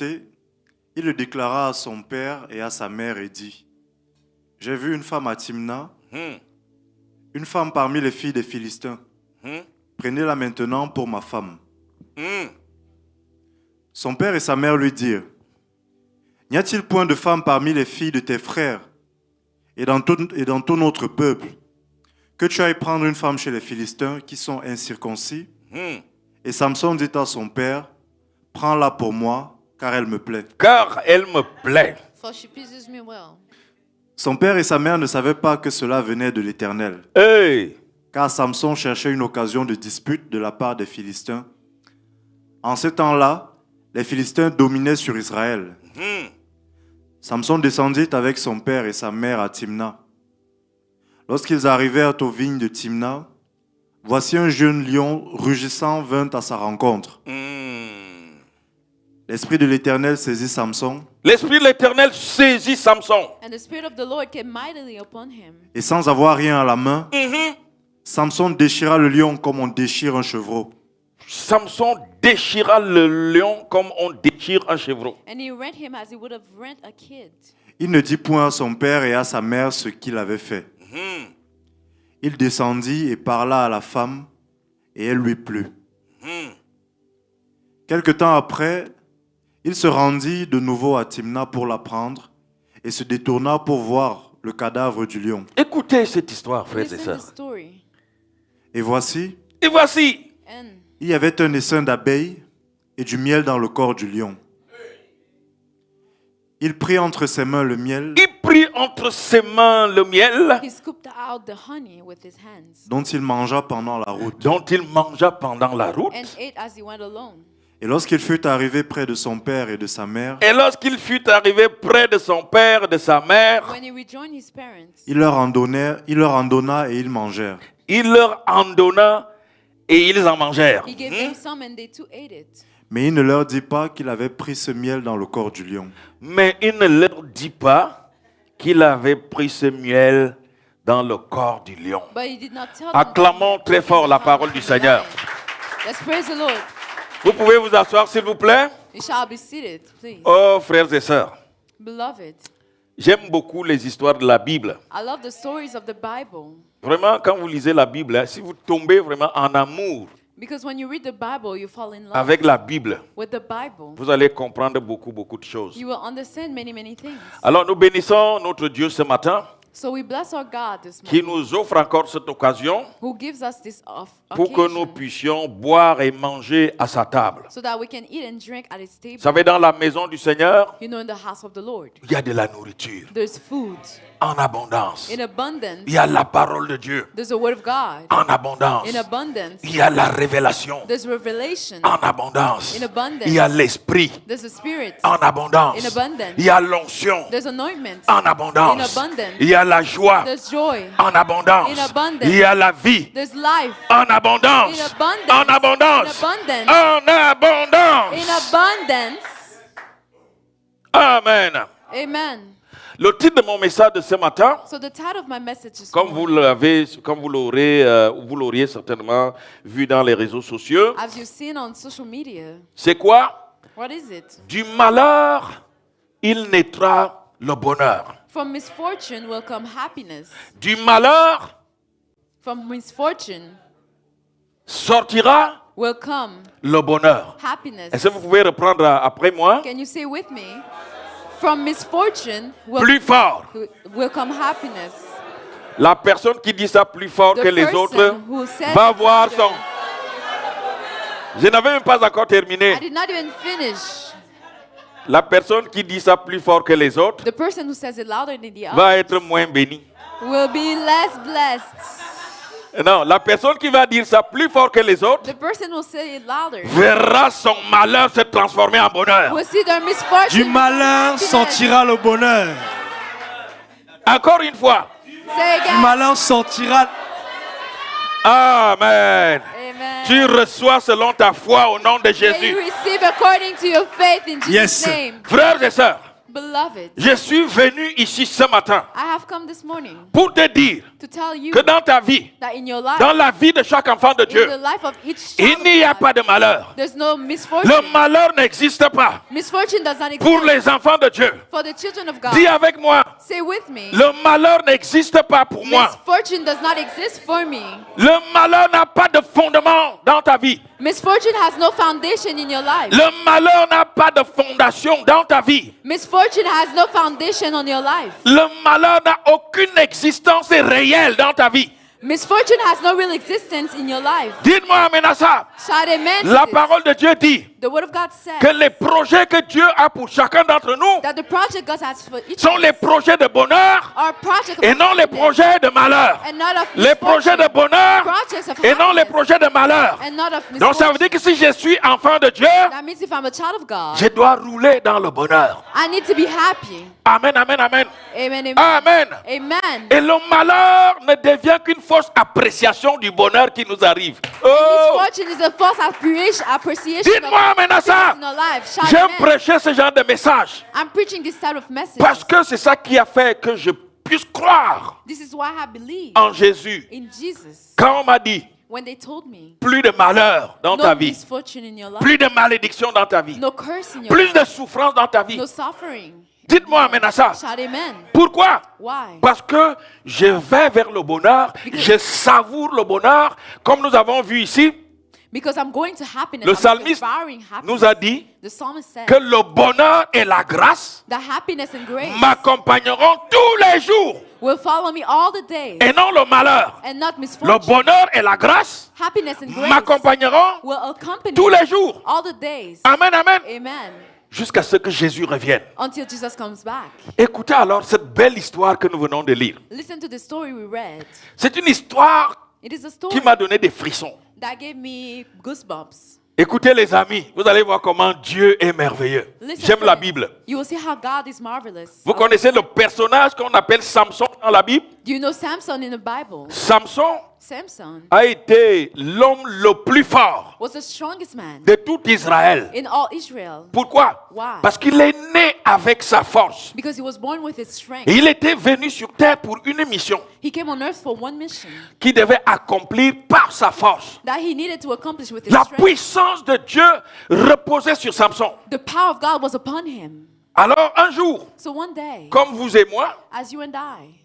monté, il le déclara à son père et à sa mère et dit, « J'ai vu une femme à Timna, une femme parmi les filles des Philistins. Prenez-la maintenant pour ma femme. » Son père et sa mère lui dirent, « N'y a-t-il point de femme parmi les filles de tes frères et dans tout notre peuple, que tu ailles prendre une femme chez les Philistins qui sont incirconcis? » Et Samson dit à son père, « Prends-la pour moi, car elle me plaît. » Car elle me plaît. For she pleases me well. Son père et sa mère ne savaient pas que cela venait de l'Éternel, Hey. car Samson cherchait une occasion de dispute de la part des Philistins. En ce temps-là, les Philistins dominaient sur Israël. Samson descendit avec son père et sa mère à Timna. Lorsqu'ils arrivèrent aux vignes de Timna, voici un jeune lion rugissant vint à sa rencontre. L'esprit de l'Éternel saisit Samson, L'Esprit de l'Éternel saisit Samson. And the Spirit of the Lord came mightily upon him. et sans avoir rien à la main, Samson déchira le lion comme on déchire un chevreau. Samson déchira le lion comme on déchire un chevreau. And he rent him as he would have rent a kid. Il ne dit point à son père et à sa mère ce qu'il avait fait. Il descendit et parla à la femme, et elle lui plut. Quelque temps après, il se rendit de nouveau à Timna pour la prendre, et se détourna pour voir le cadavre du lion. Écoutez cette histoire, frères et Listen to sœurs. the story. Et voici, Et voici, And il y avait un essaim d'abeilles et du miel dans le corps du lion. Il prit entre ses mains le miel il prit entre ses mains le miel he scooped out the honey with his hands dont il mangea pendant la route. dont il mangea pendant la route. and ate as he went along. Et lorsqu'il fut arrivé près de son père et de sa mère, Et lorsqu'il fut arrivé près de son père et de sa mère, When he rejoined his parents, il leur en donna et ils mangèrent. il leur en donna et ils en mangèrent. he gave them some and they too ate it. Mais il ne leur dit pas qu'il avait pris ce miel dans le corps du lion. Mais il ne leur dit pas qu'il avait pris ce miel dans le corps du lion. But he did not tell them. Acclamons très fort la parole du Seigneur. Let's praise the Lord. Vous pouvez vous asseoir, s'il vous plaît? You shall be seated, please. Oh, frères et sœurs, Beloved, j'aime beaucoup les histoires de la Bible. I love the stories of the Bible. Vraiment, quand vous lisez la Bible, hein, si vous tombez vraiment en amour Because when you read the Bible, you fall in love avec la Bible, with the Bible. vous allez comprendre beaucoup de choses. You will understand many, many things. Alors, nous bénissons notre Dieu ce matin So we bless our God this qui morning, nous offre encore cette occasion who gives us this pour que nous occasion puissions boire et manger à sa table. so that we can eat and drink at his table. Vous savez, dans la maison du Seigneur, You know, in the house of the Lord, il y a de la nourriture there's food en abondance. in abundance. Il y a la parole de Dieu There's the word of God en abondance. in abundance. Il y a la révélation There's revelation en abondance. in abundance. Il y a l'esprit There's the spirit en abondance. in abundance. Il y a l'onction There's anointment en in abondance. abundance. Il y a la joie There's joy en abondance. in abundance. Il y a la vie There's life en abondance. in abundance. En abondance. In abundance. En abondance. In abundance. Amen. Amen. Le titre de mon message de ce matin, So the title of my message is comme vous l'auriez certainement vu dans les réseaux sociaux, as you've seen on social media. c'est quoi? What is it? Du malheur, il naîtra le bonheur. From misfortune will come happiness. Du malheur From misfortune sortira will come le bonheur. happiness. Est-ce que vous pouvez reprendre après moi? Can you say with me? From misfortune Plus fort. will come happiness. La personne qui dit ça plus fort The que les person autres who said va voir louder. son... Je n'avais même pas encore I terminé. did not even finish. La personne qui dit ça plus fort que les autres The person who says it louder than the va other être moins béni. will be less blessed. Non, la personne qui va dire ça plus fort que les autres The person who say it louder verra son malheur se transformer en bonheur. will see their misfortune. Du malin happiness. sortira le bonheur. Encore une fois. Say Du again. malin sortira. Amen. Amen. Tu reçois selon ta foi au nom de May you Jésus. receive according to your faith in Jesus' Yes. name. Frères et sœurs, Beloved, je suis venu ici ce matin I have come this morning pour te dire to tell you que dans ta vie, that in your life, dans la vie de chaque enfant de in Dieu, the life of each il child of n'y a God, pas de malheur. there's no misfortune. Le malheur n'existe pas Misfortune does not exist pour les enfants de Dieu. for the children of God. Dis avec moi, Say with me. le malheur n'existe pas pour moi. Misfortune does not exist for me. Le malheur n'a pas de fondement dans ta vie. Misfortune has no foundation in your life. Le malheur n'a pas de fondation dans ta vie. Misfortune has no foundation on your life. Le malheur n'a aucune existence réelle dans ta vie. Misfortune has no real existence in your life. Dites-moi amen à ça. Shout amen to La this. parole de Dieu dit The word of God says que les projets que Dieu a pour chacun d'entre nous that the project God has for each sont of les us projets de bonheur are projects of et non les happiness projets de malheur. and not of Les projets de misfortune. bonheur Projects of et non les happiness projets de malheur. and not of Donc ça veut dire misfortune. que si je suis enfant de Dieu, That means if I'm a child of God, je dois rouler dans le bonheur. I need to be happy. Amen, amen, amen. Amen, amen. Amen. Amen. Et le malheur ne devient qu'une fausse appréciation du bonheur qui nous arrive. Oh! Misfortune is a false appreciation Dites-moi amen à ça. in our life. Shout J'aime amen. prêcher ce genre de message I'm preaching this type of message. parce que c'est ça qui a fait que je puisse croire This is why I believe en Jésus. in Jesus. Quand on m'a dit When they told me, plus de malheur dans ta no vie, misfortune in your life, plus de malédiction dans ta vie, no curse in your plus life, de souffrance dans ta vie. no suffering. Dites-moi amen à ça. Shout amen. Pourquoi? Why? Parce que je vais vers le bonheur, je savoure le bonheur, comme nous avons vu ici. Because I'm going to happiness. Le I'm psalmiste devouring happiness. nous a dit The psalmist said que le bonheur et la grâce that happiness and grace m'accompagneront tous les jours will follow me all the days et non le malheur. and not Le misfortune. bonheur et la grâce Happiness and grace m'accompagneront will accompany tous me les jours. all the days. Amen, amen. Amen. Jusqu'à ce que Jésus revienne. Until Jesus comes back. Écoutez alors cette belle histoire que nous venons de lire. Listen to the story we read. C'est une histoire It is a story qui m'a donné des frissons. that gave me goosebumps. Écoutez les amis, vous allez voir comment Dieu est merveilleux. Listen, J'aime la friends. Bible. You will see how God is marvelous. Vous connaissez le personnage qu'on appelle Samson dans la Bible? Do you know Samson in the Bible? Samson Samson a été l'homme le plus fort was the strongest man de tout Israël. in all Israel Pourquoi? Why? Parce qu'il est né avec sa force. because he was born with his strength. Et il était venu sur terre pour une mission He came on earth for one mission qu'il devait accomplir par sa force. that he needed to accomplish with his La strength. puissance de Dieu reposait sur Samson. The power of God was upon him. Alors un jour, So one day, comme vous et moi, as you and I,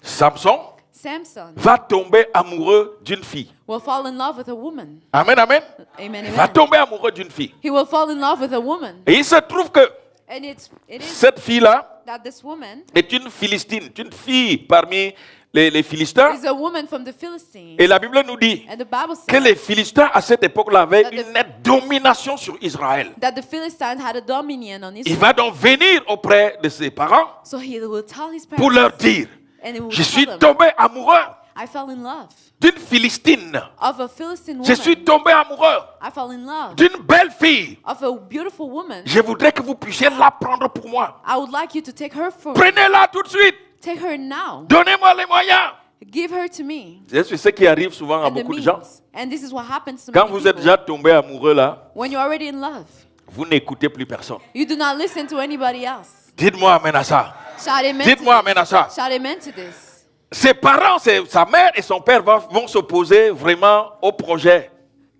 Samson Samson va tomber amoureux d'une fille. will fall in love with a woman. Amen, amen. Amen, Il va amen. tomber amoureux d'une fille. He will fall in love with a woman. Et il se trouve que And it is cette fille-là that this woman est une Philistine, une fille parmi les Philistins. is a woman from the Philistines. Et la Bible nous dit And the Bible que says les Philistins, à cette époque-là, avaient That the- une nette domination sur Israël. that the Philistines had a dominion on Il Israel. va donc venir auprès de ses parents So he will tell his pour parents, leur dire, and he will je suis tell them, tombé amoureux I fell in love d'une Philistine. of a Philistine Je suis woman. tombé amoureux I fell in love d'une belle fille. of a beautiful woman. Je voudrais que vous puissiez la prendre pour moi. I would like you to take her for Prenez-la tout de suite. take her now. Donnez-moi les moyens. Give her to me. C'est ce qui arrive souvent à And the beaucoup de gens. means. And this is what happens to Quand many vous êtes people. déjà tombé amoureux là, When you're already in love. vous n'écoutez plus personne. You do not listen to anybody else. Dites-moi amen à ça. Shout amen to Dites-moi amen this. à ça. Shout amen to this. Ses parents, sa mère et son père vont s'opposer vraiment au projet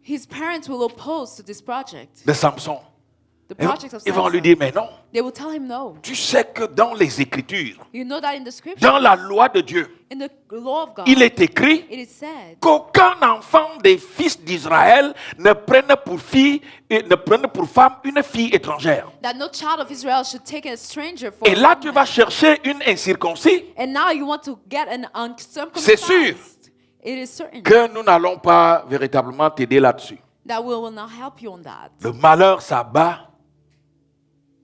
His parents will oppose to this project. de Samson. The Ils project of ils vont lui Samson. dire, mais non, They will tell him no. tu sais que dans les Écritures, You know that in the scripture, dans la loi de Dieu, in the law of God, il est écrit it is said qu'aucun enfant des fils d'Israël ne prenne pour fille et ne prenne pour femme une fille étrangère. that no child of Israel should take a stranger for Et a là, woman. tu vas chercher une incirconcis And now you want to get an C'est sûr uncircumcised. It is certain que nous n'allons pas véritablement t'aider là-dessus. that we will not help you on that. Le malheur s'abat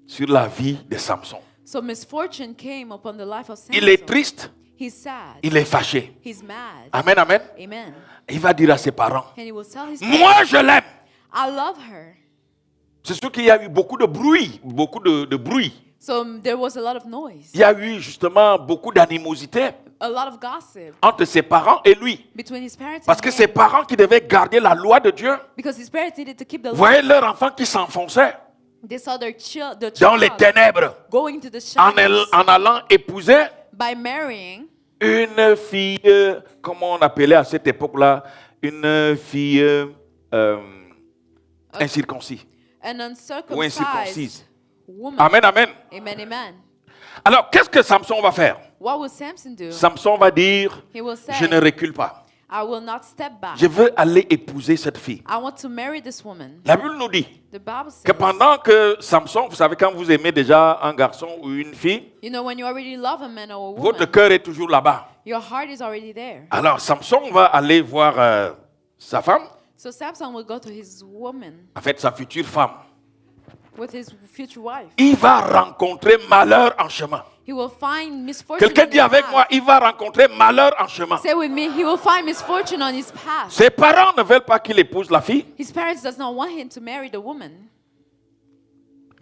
sur la vie de Samson. So misfortune came upon the life of Samson. Il est triste, He's sad. il est fâché. He's mad. Amen, amen. Amen. Il va dire à ses parents, And he will tell his moi parents, je l'aime. I love her. C'est sûr qu'il y a eu beaucoup de bruit, beaucoup de bruit. So there was a lot of noise, Il y a eu justement beaucoup d'animosité a lot of gossip entre ses parents et lui. between his parents Parce and que him. ses parents qui devaient garder la loi de Dieu, Because his parents needed to keep the law. voyaient leur enfant qui s'enfonçait. They saw the dans les child ténèbres going to the en shadows allant épouser by marrying une fille, comment on appelait à cette époque-là, une fille incirconcis an ou uncircumcised incirconcise. woman. Amen, amen. Amen, amen. Alors, qu'est-ce que Samson va faire? What will Samson do? Samson va dire, He will say, je ne recule pas. I will not step back. Je veux aller épouser cette fille. I want to marry this woman. La Bible nous dit The Bible says, que pendant que Samson, vous savez, quand vous aimez déjà un garçon ou une fille, you know, when you already love a man or a woman, votre cœur est toujours là-bas. your heart is already there. Alors, Samson va aller voir sa femme, So Samson will go to his woman en fait sa future femme. with his future wife. Il va rencontrer malheur en chemin. He will find misfortune. Quelqu'un on dit his avec path. moi, il va rencontrer malheur en chemin. Say with me, he will find misfortune on his path. Ses parents ne veulent pas qu'il épouse la fille, His parents does not want him to marry the woman.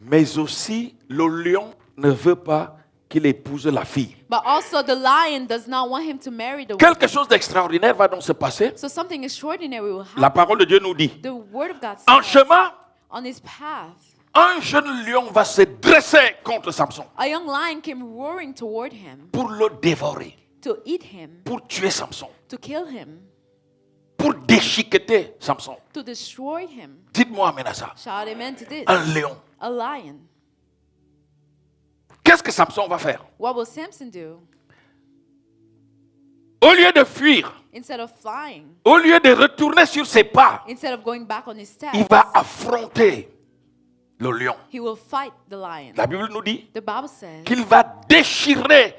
mais aussi le lion ne veut pas qu'il épouse la fille. But also the lion does not want him to marry the woman. Quelque chose d'extraordinaire va donc se passer. So something extraordinary will happen. La parole de Dieu nous dit, The word of God en says, chemin, on his path, un jeune lion va se dresser contre Samson a young lion came roaring toward him pour le dévorer, to eat him, pour tuer Samson, to kill him, pour déchiqueter Samson. to destroy him. Dites-moi amen à ça. Shout amen to this. Un lion. A lion. Qu'est-ce que Samson va faire? What will Samson do? Au lieu de fuir, Instead of flying, au lieu de retourner sur ses pas, instead of going back on his steps, il va affronter le lion. he will fight the lion. La Bible nous dit The Bible says qu'il va déchirer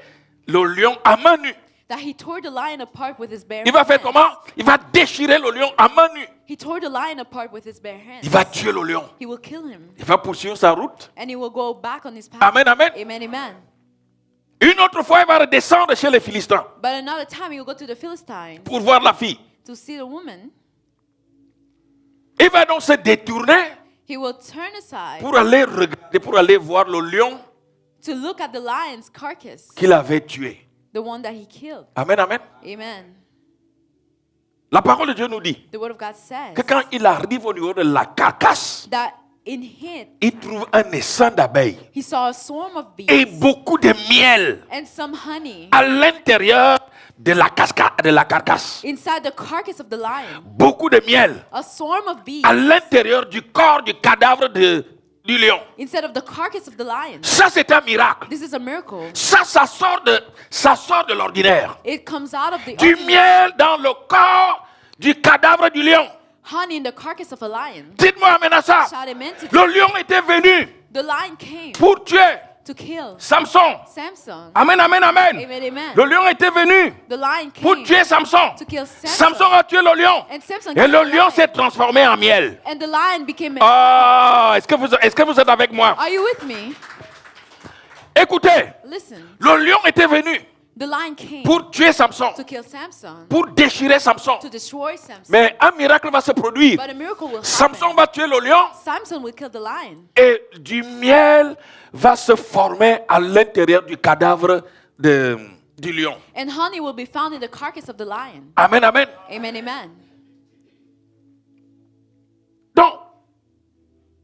le lion à main nue. that he tore the lion apart with his bare Il va faire hands. comment? Il va déchirer le lion à main nue. He tore the lion apart with his bare hands. Il va tuer le lion. He will kill him. Il va poursuivre sa route. And he will go back on his path. Amen, amen. Amen, amen. Une autre fois, il va redescendre chez les Philistins But another time he will go to the Philistines pour voir la fille. to see the woman. Il va donc se détourner He will turn aside pour aller regarder, pour aller voir le lion to look at the lion's carcass, qu'il avait tué. the one that he killed. Amen, amen. Amen. La parole de Dieu nous dit The word of God says que quand il arrive au niveau de la carcasse, that in him il trouve un essaim d'abeilles he saw a swarm of et bees beaucoup de miel and some honey à l'intérieur de la carcasse. inside the carcass of the lion. Beaucoup de miel A swarm of bees à l'intérieur du corps du cadavre du lion. instead of the carcass of the lion. Ça, c'est un miracle. This is a miracle. Ça sort de l'ordinaire. It comes out of the Du ordinary. miel dans le corps du cadavre du lion. Honey in the carcass of a lion. Dites-moi amen à ça. Shout amen to Le lion était venu the lion came pour tuer to kill Samson. Samson. Amen, amen, amen. Amen, amen. Le lion était venu The lion pour came tuer Samson. to kill Samson. Samson a tué le lion. And Samson Et killed le the lion s'est transformé en miel. And the lion became Oh, est-ce que vous êtes avec moi? Are you with me? Écoutez, Listen. le lion était venu The lion came pour tuer Samson, to kill Samson, pour déchirer Samson. to destroy Samson. Mais un miracle va se produire. But a miracle will Samson happen. va tuer le lion Samson will kill the lion. et du miel va se former à l'intérieur du cadavre du lion. And honey will be found in the carcass of the lion. Amen, amen. Amen, amen. Donc,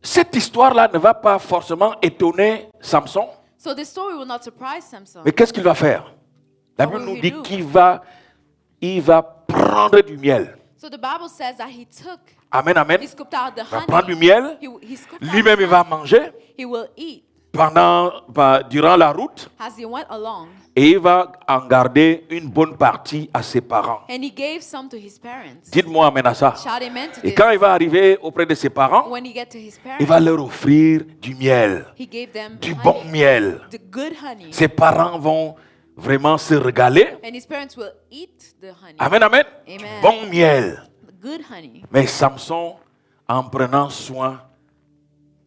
cette histoire-là ne va pas forcément étonner Samson. So this story will not surprise Samson. Mais qu'est-ce qu'il va faire? La What Bible will nous he dit do? qu'il va prendre du miel. So the Bible says that he took, Amen, amen. he scooped out the Il va prendre du honey. miel. He scooped out Lui-même, il va manger he will eat durant la route. as he went along. Et il va en garder une bonne partie à ses parents. And he gave some to his parents. Dites-moi amen à ça. Shout amen to Et this. quand il va arriver auprès de ses parents, When he get to his il va parents, leur offrir du miel, he gave them du honey, bon miel. the good honey. Ses parents vont vraiment se régaler. And his parents will eat the honey. Amen, amen. Amen. Bon miel. The good honey. Mais Samson, en prenant soin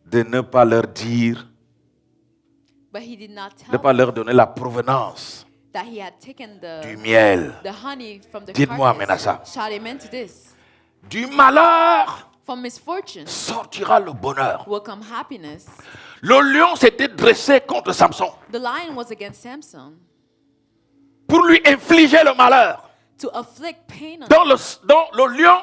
de ne pas leur dire, But he did not de ne tell pas leur donner la provenance that he had taken du miel, the honey from the Dites-moi amen à ça. carcass. Shout amen to this. du malheur From misfortune sortira le bonheur. will come happiness. Le lion s'était dressé contre Samson The lion was against Samson pour lui infliger le malheur. to afflict pain on Donc le lion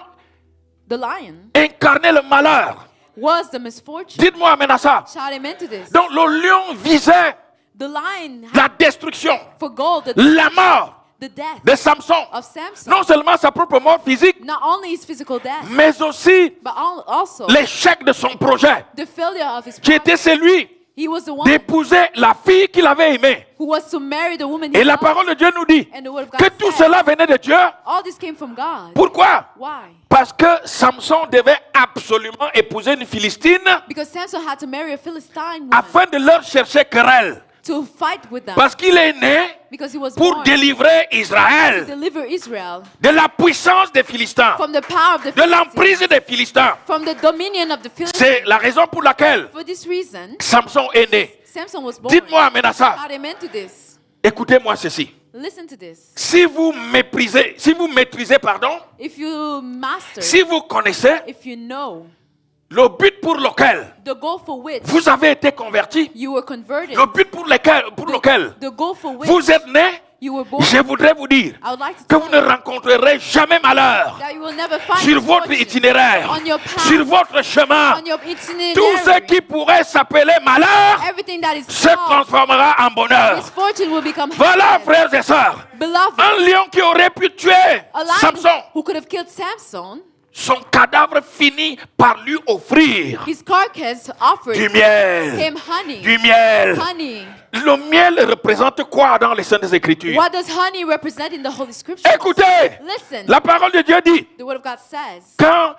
the lion incarnait le malheur was the misfortune. Dites-moi amen à ça. Shout amen to this. Donc le lion visait The lion la had destruction, for goal la mort the death de Samson. of Samson. Non seulement sa propre mort physique, Not only his physical death, mais aussi but also l'échec de son projet, the failure of his qui était project. celui He was the one d'épouser la fille qu'il avait aimée. who was to marry the woman Et he la loved. parole de Dieu nous dit And the word of God que tout said, cela venait de Dieu. all this came from God. Pourquoi? Why? Parce que Samson devait absolument épouser une Philistine Because Samson had to marry a Philistine woman afin de leur chercher querelle. to fight with them. Parce qu'il est né Because he was pour born délivrer to Israël deliver Israel de la puissance des Philistins, from the power of the de l'emprise Philistines, des Philistins. from the dominion of the Philistines. C'est la raison pour laquelle For this reason, Samson est né. Samson was born. Dites-moi amen à ça. Shout amen to this. Écoutez-moi ceci. Listen to this. Si vous maîtrisez, pardon, If you master, si vous connaissez if you know le but pour lequel the goal for which vous avez été converti, you were converted, le but pour lequel the goal for which vous êtes né, you were born, je voudrais vous dire I would like to que tell vous ne you rencontrerez jamais malheur that you will never find sur votre misfortune itinéraire, on your path, sur votre chemin. on your itinerary. Tout ce qui pourrait s'appeler malheur Everything that is se called transformera en bonheur. misfortune will become Voilà, happiness. frères et sœurs, Beloved, un lion qui aurait pu tuer a lion Samson, who could have killed Samson, son cadavre finit par lui offrir his carcass offered du miel. him honey. Du miel. Honey. Le miel représente quoi dans les Saintes Écritures? What does honey represent in the Holy Scriptures? Écoutez, Listen, la parole de Dieu dit, the Word of God says, quand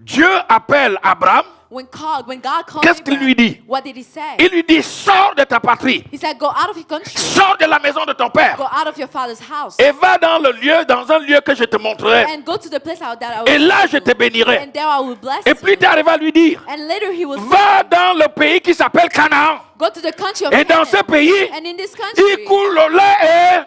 Dieu appelle Abraham, when God called qu'est-ce qu'il lui Abraham, dit? what did he say? Il lui dit, sors de ta patrie, He said, go out of your country, sors de la maison de ton père go out of your father's house, et va dans un lieu que je te montrerai. and go to the place that I will Et là, show je you, te bénirai. and there I will bless Et plus you. tard, il va lui dire, And later he will va say, dans le pays qui s'appelle Canaan. go to the country of Et dans ce Canaan. pays, And in this il country, coule le lait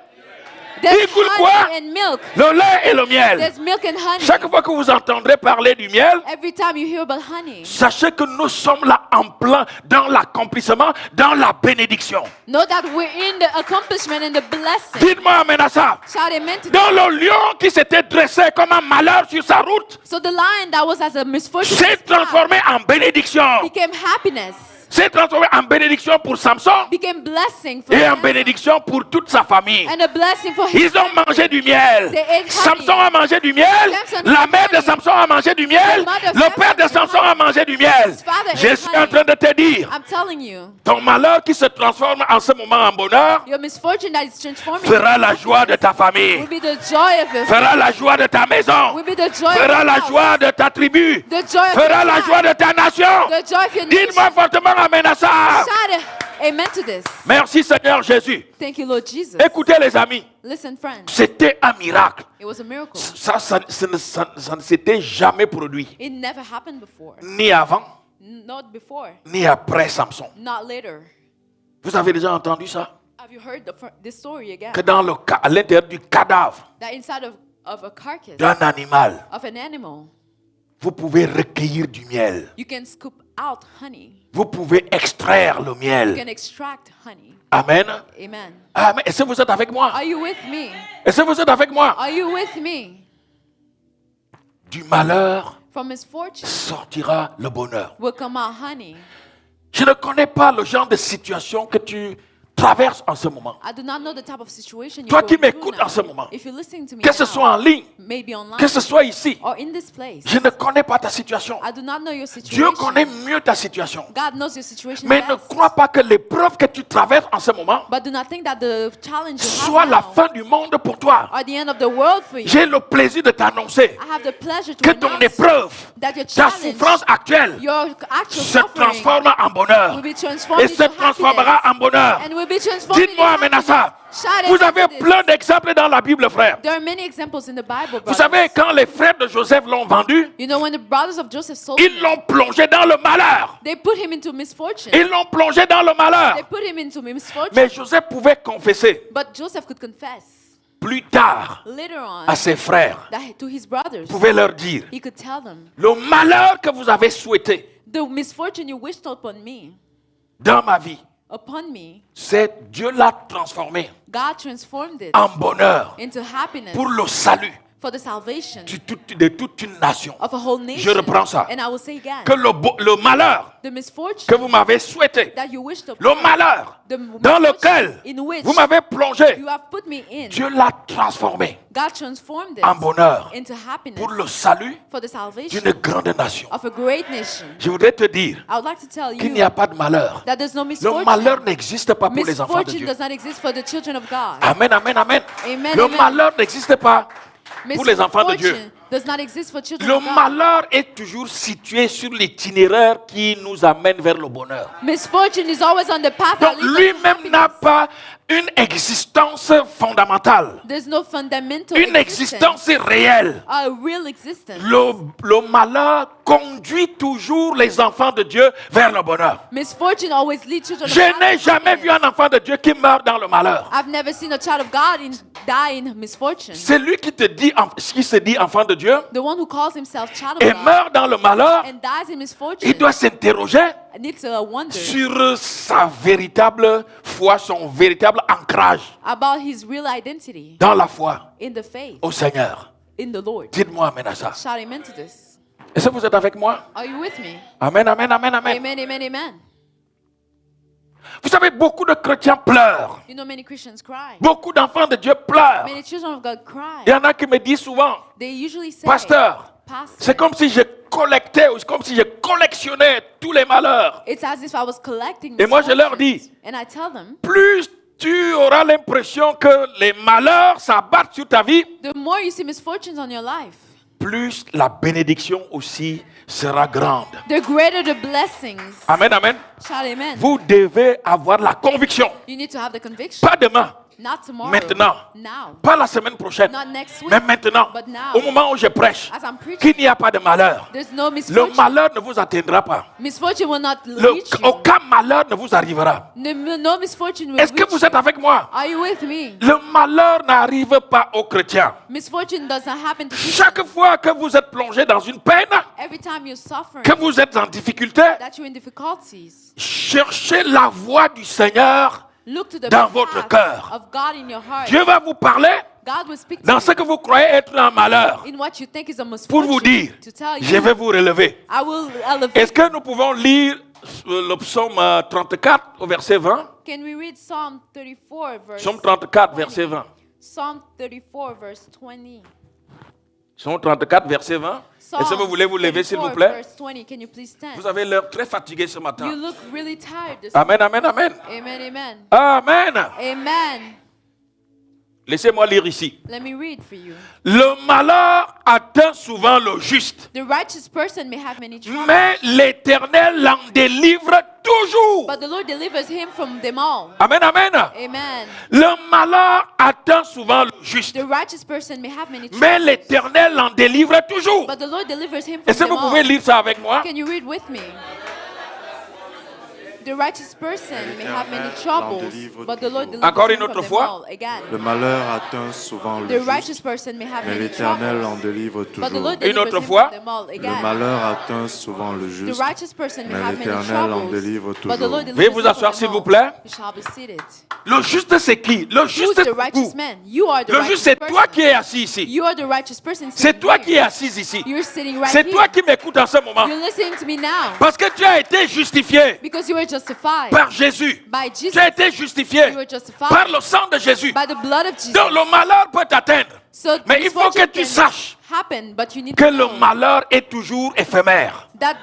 there's il coule quoi? honey and milk. le lait et le miel. There's milk and honey. Chaque fois que vous entendrez parler du miel, Every time you hear about honey, sachez que nous sommes là en plein dans l'accomplissement, dans la bénédiction. know that we're in the accomplishment and the blessing. Dites-moi amen à ça. Shout amen to Dans that. le lion qui s'était dressé comme un malheur sur sa route, So the lion that was as a misfortune s'est transformé en bénédiction. became happiness, S'est transformé en bénédiction pour Samson became blessing for et en Samson, bénédiction pour toute sa famille. and a blessing for his Ils ont mangé du miel. They ate honey. Samson a mangé du miel. Samson La ate mère de honey. Samson a mangé du miel. The mother of Le père de Samson Samson ate a mangé du miel. His father Je ate suis en honey. train de te dire, I'm telling you, ton malheur qui se transforme en ce moment en bonheur your misfortune that is transforming fera la joie de ta will famille, be the joy of your fera la joie de ta maison, will be the joy of fera your la house, joie de ta tribu, the joy of fera your la tribe, joie de ta nation. the joy of your nation. Dites-moi fortement amen à ça. Shout amen to this. Merci Seigneur Jésus. Thank you, Lord Jesus. Écoutez les amis, Listen, friends, c'était un miracle. it was a miracle. Ça ne s'était jamais produit, It never happened before. ni avant, Not before. ni après Samson. Not later. Vous avez déjà entendu ça? Have you heard this story again? Que à l'intérieur du cadavre That inside of a carcass d'un animal, of an animal, vous pouvez recueillir du miel. you can scoop out honey. Vous pouvez extraire le You miel. can extract honey. Amen. Amen. Amen. Est-ce que vous êtes avec moi? Are you with me? Est-ce que vous êtes avec moi? Are you with me? Du malheur From misfortune sortira le bonheur. will come out honey. Je ne connais pas le genre de situation que tu traverses en ce moment. I do not know the type of situation Toi you're qui going through m'écoutes now. en ce moment, If you're listening to me que ce now, soit en ligne, maybe online que ce soit ici, or in this place, je ne connais pas ta situation. I do not know your Dieu situation. connaît mieux ta situation. God knows your situation Mais ne best. crois pas que l'épreuve que tu traverses en ce moment But do not think that the challenge you soit have la now fin du monde pour toi. are the end of the world for you. J'ai le plaisir de t'annoncer I have the pleasure to que ton announce épreuve, that your ta challenge, souffrance actuelle your actual se suffering transforme en bonheur will be transformed et se into transformera happiness en bonheur. and will be transformed into Dites-moi amen à ça. happiness. Shout Vous amen avez to this. plein d'exemples dans la Bible, frère. There are many examples in the Bible, Vous brothers. savez, quand les frères de Joseph l'ont vendu, You know, when the brothers of Joseph sold ils him, l'ont plongé dans le malheur. they put him into misfortune. Ils l'ont plongé dans le malheur. They put him into misfortune. Mais Joseph pouvait confesser But Joseph could confess plus tard later on à ses frères. that to his brothers, Il pouvait leur dire, he could tell them, le malheur que vous avez souhaité the misfortune you wished upon me, dans ma vie, upon me, c'est Dieu l'a transformé God transformed it en bonheur into happiness pour le salut for the salvation de toute une nation. of a whole Je nation. reprends ça. And I will say again, Que le malheur the misfortune que vous m'avez souhaité, that you wish to le malheur the dans lequel in which vous m'avez plongé, you have put me in, Dieu l'a transformé God transformed it en bonheur into happiness pour le salut for the salvation d'une grande nation. of a great nation. Je voudrais te dire I would like to tell qu'il n'y a you pas de malheur. that there's no Le malheur misfortune. n'existe pas pour les enfants de Misfortune Dieu. does not exist for the children of God. Amen, amen, amen. Amen, Le amen. malheur n'existe pas pour les enfants de Dieu. Misfortune does not exist for children Le of God. malheur est toujours situé sur l'itinéraire qui nous amène vers le bonheur. Misfortune is always on the path that Donc leads us to lui-même n'a happiness. pas une existence fondamentale, There's no fundamental une existence réelle. a real existence. Le malheur conduit toujours les enfants de Dieu vers le bonheur. Misfortune always leads children of Je God n'ai to jamais vu happiness. un enfant de Dieu qui meurt dans le malheur. I've never seen a child of God die in misfortune. Celui qui se dit enfant de Dieu The one who calls himself child et of God meurt dans le malheur, and dies in misfortune il doit s'interroger needs to wonder sur sa véritable foi, son véritable ancrage about his real identity dans la foi in the faith, au Seigneur. in the Lord. Dites-moi amen à ça. Shout amen to this. Est-ce que vous êtes avec moi? Are you with me? Amen, amen, amen, amen. Amen, amen, amen. Vous savez, beaucoup de chrétiens pleurent. You know, many Christians cry. Beaucoup d'enfants de Dieu pleurent. Many children of God cry. Il y en a qui me disent souvent, They usually say, Pasteur, Pastor, c'est comme si je collectais, ou c'est comme si je collectionnais tous les malheurs. it's as if I was collecting Et moi, je leur dis, misfortunes. And I tell them, Plus tu auras l'impression que les malheurs s'abattent sur ta vie, the more you see misfortunes on your life, plus la bénédiction aussi sera grande. the greater the blessings. Amen, amen. Shout amen. Vous devez avoir la conviction, You need to have the conviction. pas demain, Not tomorrow. maintenant, Now. pas la semaine prochaine, Not next week. mais maintenant, But now. au moment où je prêche, As I'm preaching, qu'il n'y a pas de malheur. there's no Le misfortune. malheur ne vous atteindra pas. Misfortune will not reach you. Aucun malheur ne vous arrivera. No misfortune will Est-ce que reach vous êtes you. avec moi? Are you with me? Le malheur n'arrive pas aux chrétiens. Misfortune doesn't happen to people. Chaque fois que vous êtes plongé dans une peine, Every time you're suffering, que vous êtes en difficulté, that you're in difficulties, cherchez la voix du Seigneur. look to the Dans votre path cœur. of God in your heart. Dieu va vous parler God will speak to dans you ce que vous croyez être un malheur in what you think is a pour vous misfortune dire, to tell je you, vais vous relever. I will elevate. Est-ce que nous pouvons lire le psaume 34 au verset 20? Can we read Psalm 34 verse Psaume 34, verset 20. Psalm 34 verse 20. Psaume 34, verset 20. Est-ce que vous voulez vous lever, s'il vous 34 plaît? verse 20. Can you please stand? Vous avez l'air très fatigué ce You matin. look really tired this Amen, amen, amen. Amen, amen. Amen. Amen. Laissez-moi lire ici. Let me read for you. Le malheur atteint souvent le juste, The righteous person may have many troubles, mais l'Éternel l'en délivre toujours. but the Lord delivers him from them all. Amen, amen. Amen. Le malheur atteint souvent le juste, The righteous person may have many mais troubles, l'Éternel l'en délivre toujours. but the Lord delivers him from Est-ce que them vous pouvez all. lire ça avec moi? Can you read with me? The righteous person may have many troubles, but the Lord delivers Encore him une autre from them fois. all. Again, Le malheur atteint souvent le the juste, righteous person may have mais many l'Éternel en troubles, délivre but the toujours. Lord Une delivers autre him fois. from them all. Le Again, malheur atteint souvent le the juste, righteous person may mais have many l'Éternel en troubles, délivre but the toujours. Lord Veuillez delivers vous him asseoir, from s'il them vous all. plaît. You shall be seated. Le juste c'est qui? Le Who's juste the c'est righteous vous. man? You are the Le juste righteous c'est toi person. qui es assis ici. You are the righteous person. C'est sitting toi here. qui es assise ici. You're sitting right C'est here. toi qui m'écoutes en ce moment. You're listening to me now Parce que tu as été justifié because you were justified par Jésus. by Jesus. Tu as été justifié You were justified par le sang de Jésus. by the blood of Jesus. Donc le malheur peut t'atteindre. So Mais il faut que misfortune tu can saches happen, but you need que to le know malheur est toujours éphémère. that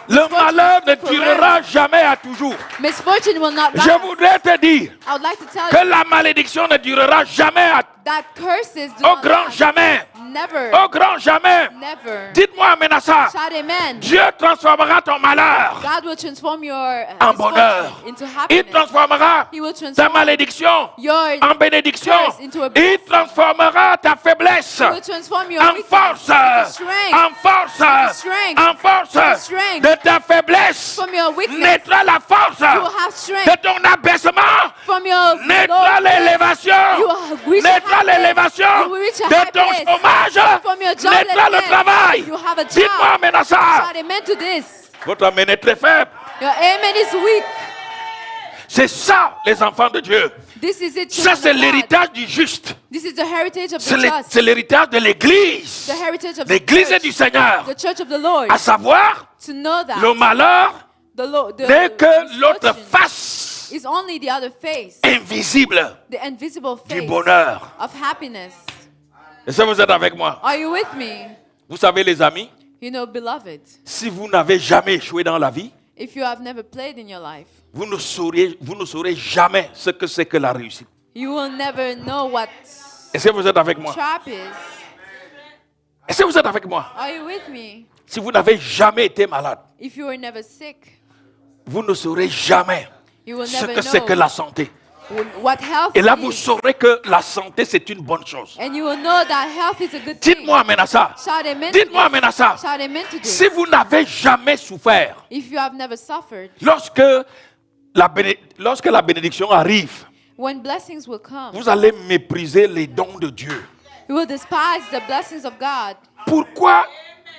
Le malheur ne temporary. durera jamais à toujours. misfortune will not Je last. voudrais te dire I would like to tell que you la malédiction ne durera jamais that curses do au not grand last. jamais. Never. Au grand jamais. Never. Dites-moi amen à ça. Shout amen. Dieu transformera ton malheur God will transform your en misfortune bonheur. into Il happiness. transformera He will ta transform malédiction your en bénédiction. curse into a Il blessing. transformera ta faiblesse He will transform your en weakness force. into strength. En force. strength. En force strength. de ta faiblesse. From your weakness, Naîtra la force you will have de strength. ton abaissement. From your Naîtra lowliness, l'élévation. you will reach Naîtra a high place. l'élévation You will reach a de high ton place. chômage. From your Naîtra le joblessness, travail. you have a job. Dites-moi amen à ça. Shout amen to this. Votre amen est très faible. Your amen is weak. C'est ça, les enfants de Dieu. This is it, Ça, children c'est of God. l'héritage du juste. This is the heritage of C'est the just. c'est l'héritage de l'Église. The heritage of the L'Église church. du Seigneur. The church of the Lord. À savoir, To know that le malheur the n'est que l'autre misfortune face is only the other face, invisible the invisible du face bonheur. of happiness. Est-ce que vous êtes avec moi? Are you with me? Vous savez, les amis, You know, beloved, si vous n'avez jamais échoué dans la vie, if you have never played in your life, vous ne saurez jamais ce que c'est que la réussite. you will never know what Est-ce que vous êtes avec moi? trap is. Est-ce que vous êtes avec moi? Are you with me? Si vous n'avez jamais été malade, If you were never sick, vous ne saurez jamais you will ce never que c'est que know la santé. what health Et là, vous is. saurez que la santé, c'est une bonne chose. And you will know that health is a good thing. Dites-moi amen à ça. Shout amen. Dites-moi amen à ça. Shout amen to this. Si vous n'avez jamais souffert, If you have never suffered, lorsque la bénédiction arrive, when blessings will come, vous allez mépriser les dons de Dieu. you will despise the blessings of God. Pourquoi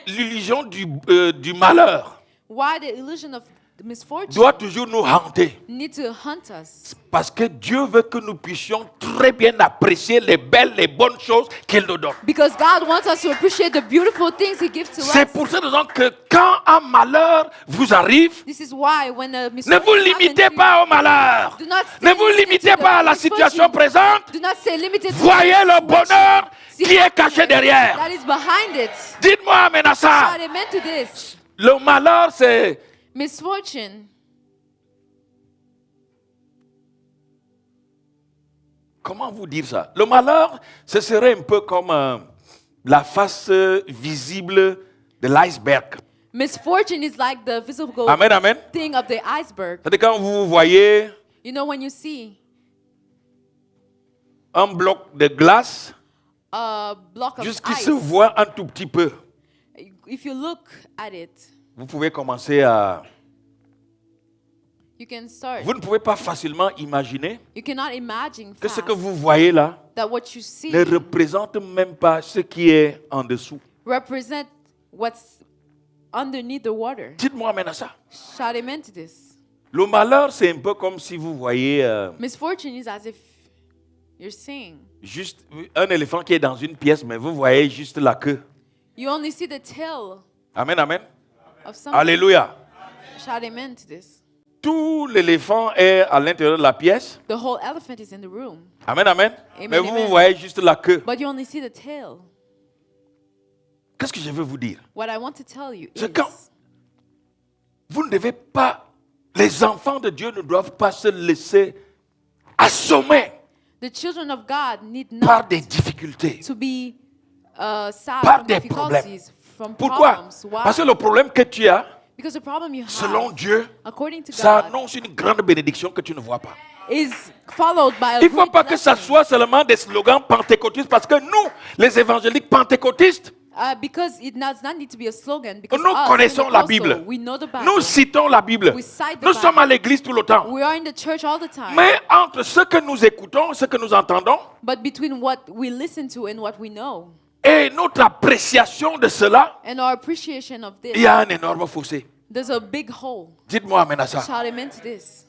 l'illusion du malheur Why the illusion of the misfortune doit toujours nous hanter? need to hunt us? Parce que Dieu veut que nous puissions très bien apprécier les belles, les bonnes choses qu'il nous donne. Because God wants us to appreciate the beautiful things He gives to C'est us. pour cette raison que quand un malheur vous arrive, This is why when a ne misfortune vous happens limitez to pas au malheur. do not stay Ne vous limited limitez to the pas à la misfortune. situation présente. Do not stay limited to Voyez the le bonheur See qui est caché happiness derrière. that is behind it. Dites-moi amen à ça. Shout amen to this. Le malheur, c'est... Misfortune. Comment vous dire ça? Le malheur, ce serait un peu comme la face visible de l'iceberg. Misfortune is like the visible Amen, amen. thing of the iceberg. C'est-à-dire quand vous voyez You know, when you see un bloc de glace, a block of jusqu'il ice, se voit un tout petit peu, if you look at it, vous pouvez commencer à... you can start. Vous ne pouvez pas facilement imaginer You cannot imagine que ce fast que vous voyez là that what you see ne représente même pas ce qui est en dessous. represent what's underneath the water. Dites-moi amen à ça. Shout amen to this. Le malheur, c'est un peu comme si vous voyez Misfortune is as if you're seeing. juste un éléphant qui est dans une pièce, mais vous voyez juste la queue. You only see the tail Amen, amen. of something. Alléluia. Shout amen to this. Tout l'éléphant est à l'intérieur de la pièce. The whole elephant is in the room, Amen, amen. Amen, Mais vous amen. voyez juste la queue. but you only see the tail. Qu'est-ce que je veux vous dire? What I want to tell you is C'est quand vous ne devez pas, les enfants de Dieu ne doivent pas se laisser assommer the children of God need par not des difficultés. to be sad Par from des difficulties, from Pourquoi? problems. Why? Parce que le problème que tu as, Because the problem you have, selon Dieu, according to ça God, annonce une grande bénédiction que tu ne vois pas. is followed by a Il ne faut great pas que ça blessing. soit seulement des slogans pentecôtistes, parce que nous, les évangéliques pentecôtistes, Because it does not need to be a slogan. Because nous us, connaissons la Pentecostal, Bible. we know the Bible. Nous citons la Bible. We cite the Nous sommes à Bible. l'église tout le temps. We are in the church all the time. Mais entre ce que nous écoutons, ce que nous entendons, But between what we listen to and what we know, et notre appréciation de cela, and our appreciation of this, il y a un énorme fossé. there's a big hole. Dites-moi amen à ça. Shout amen to this.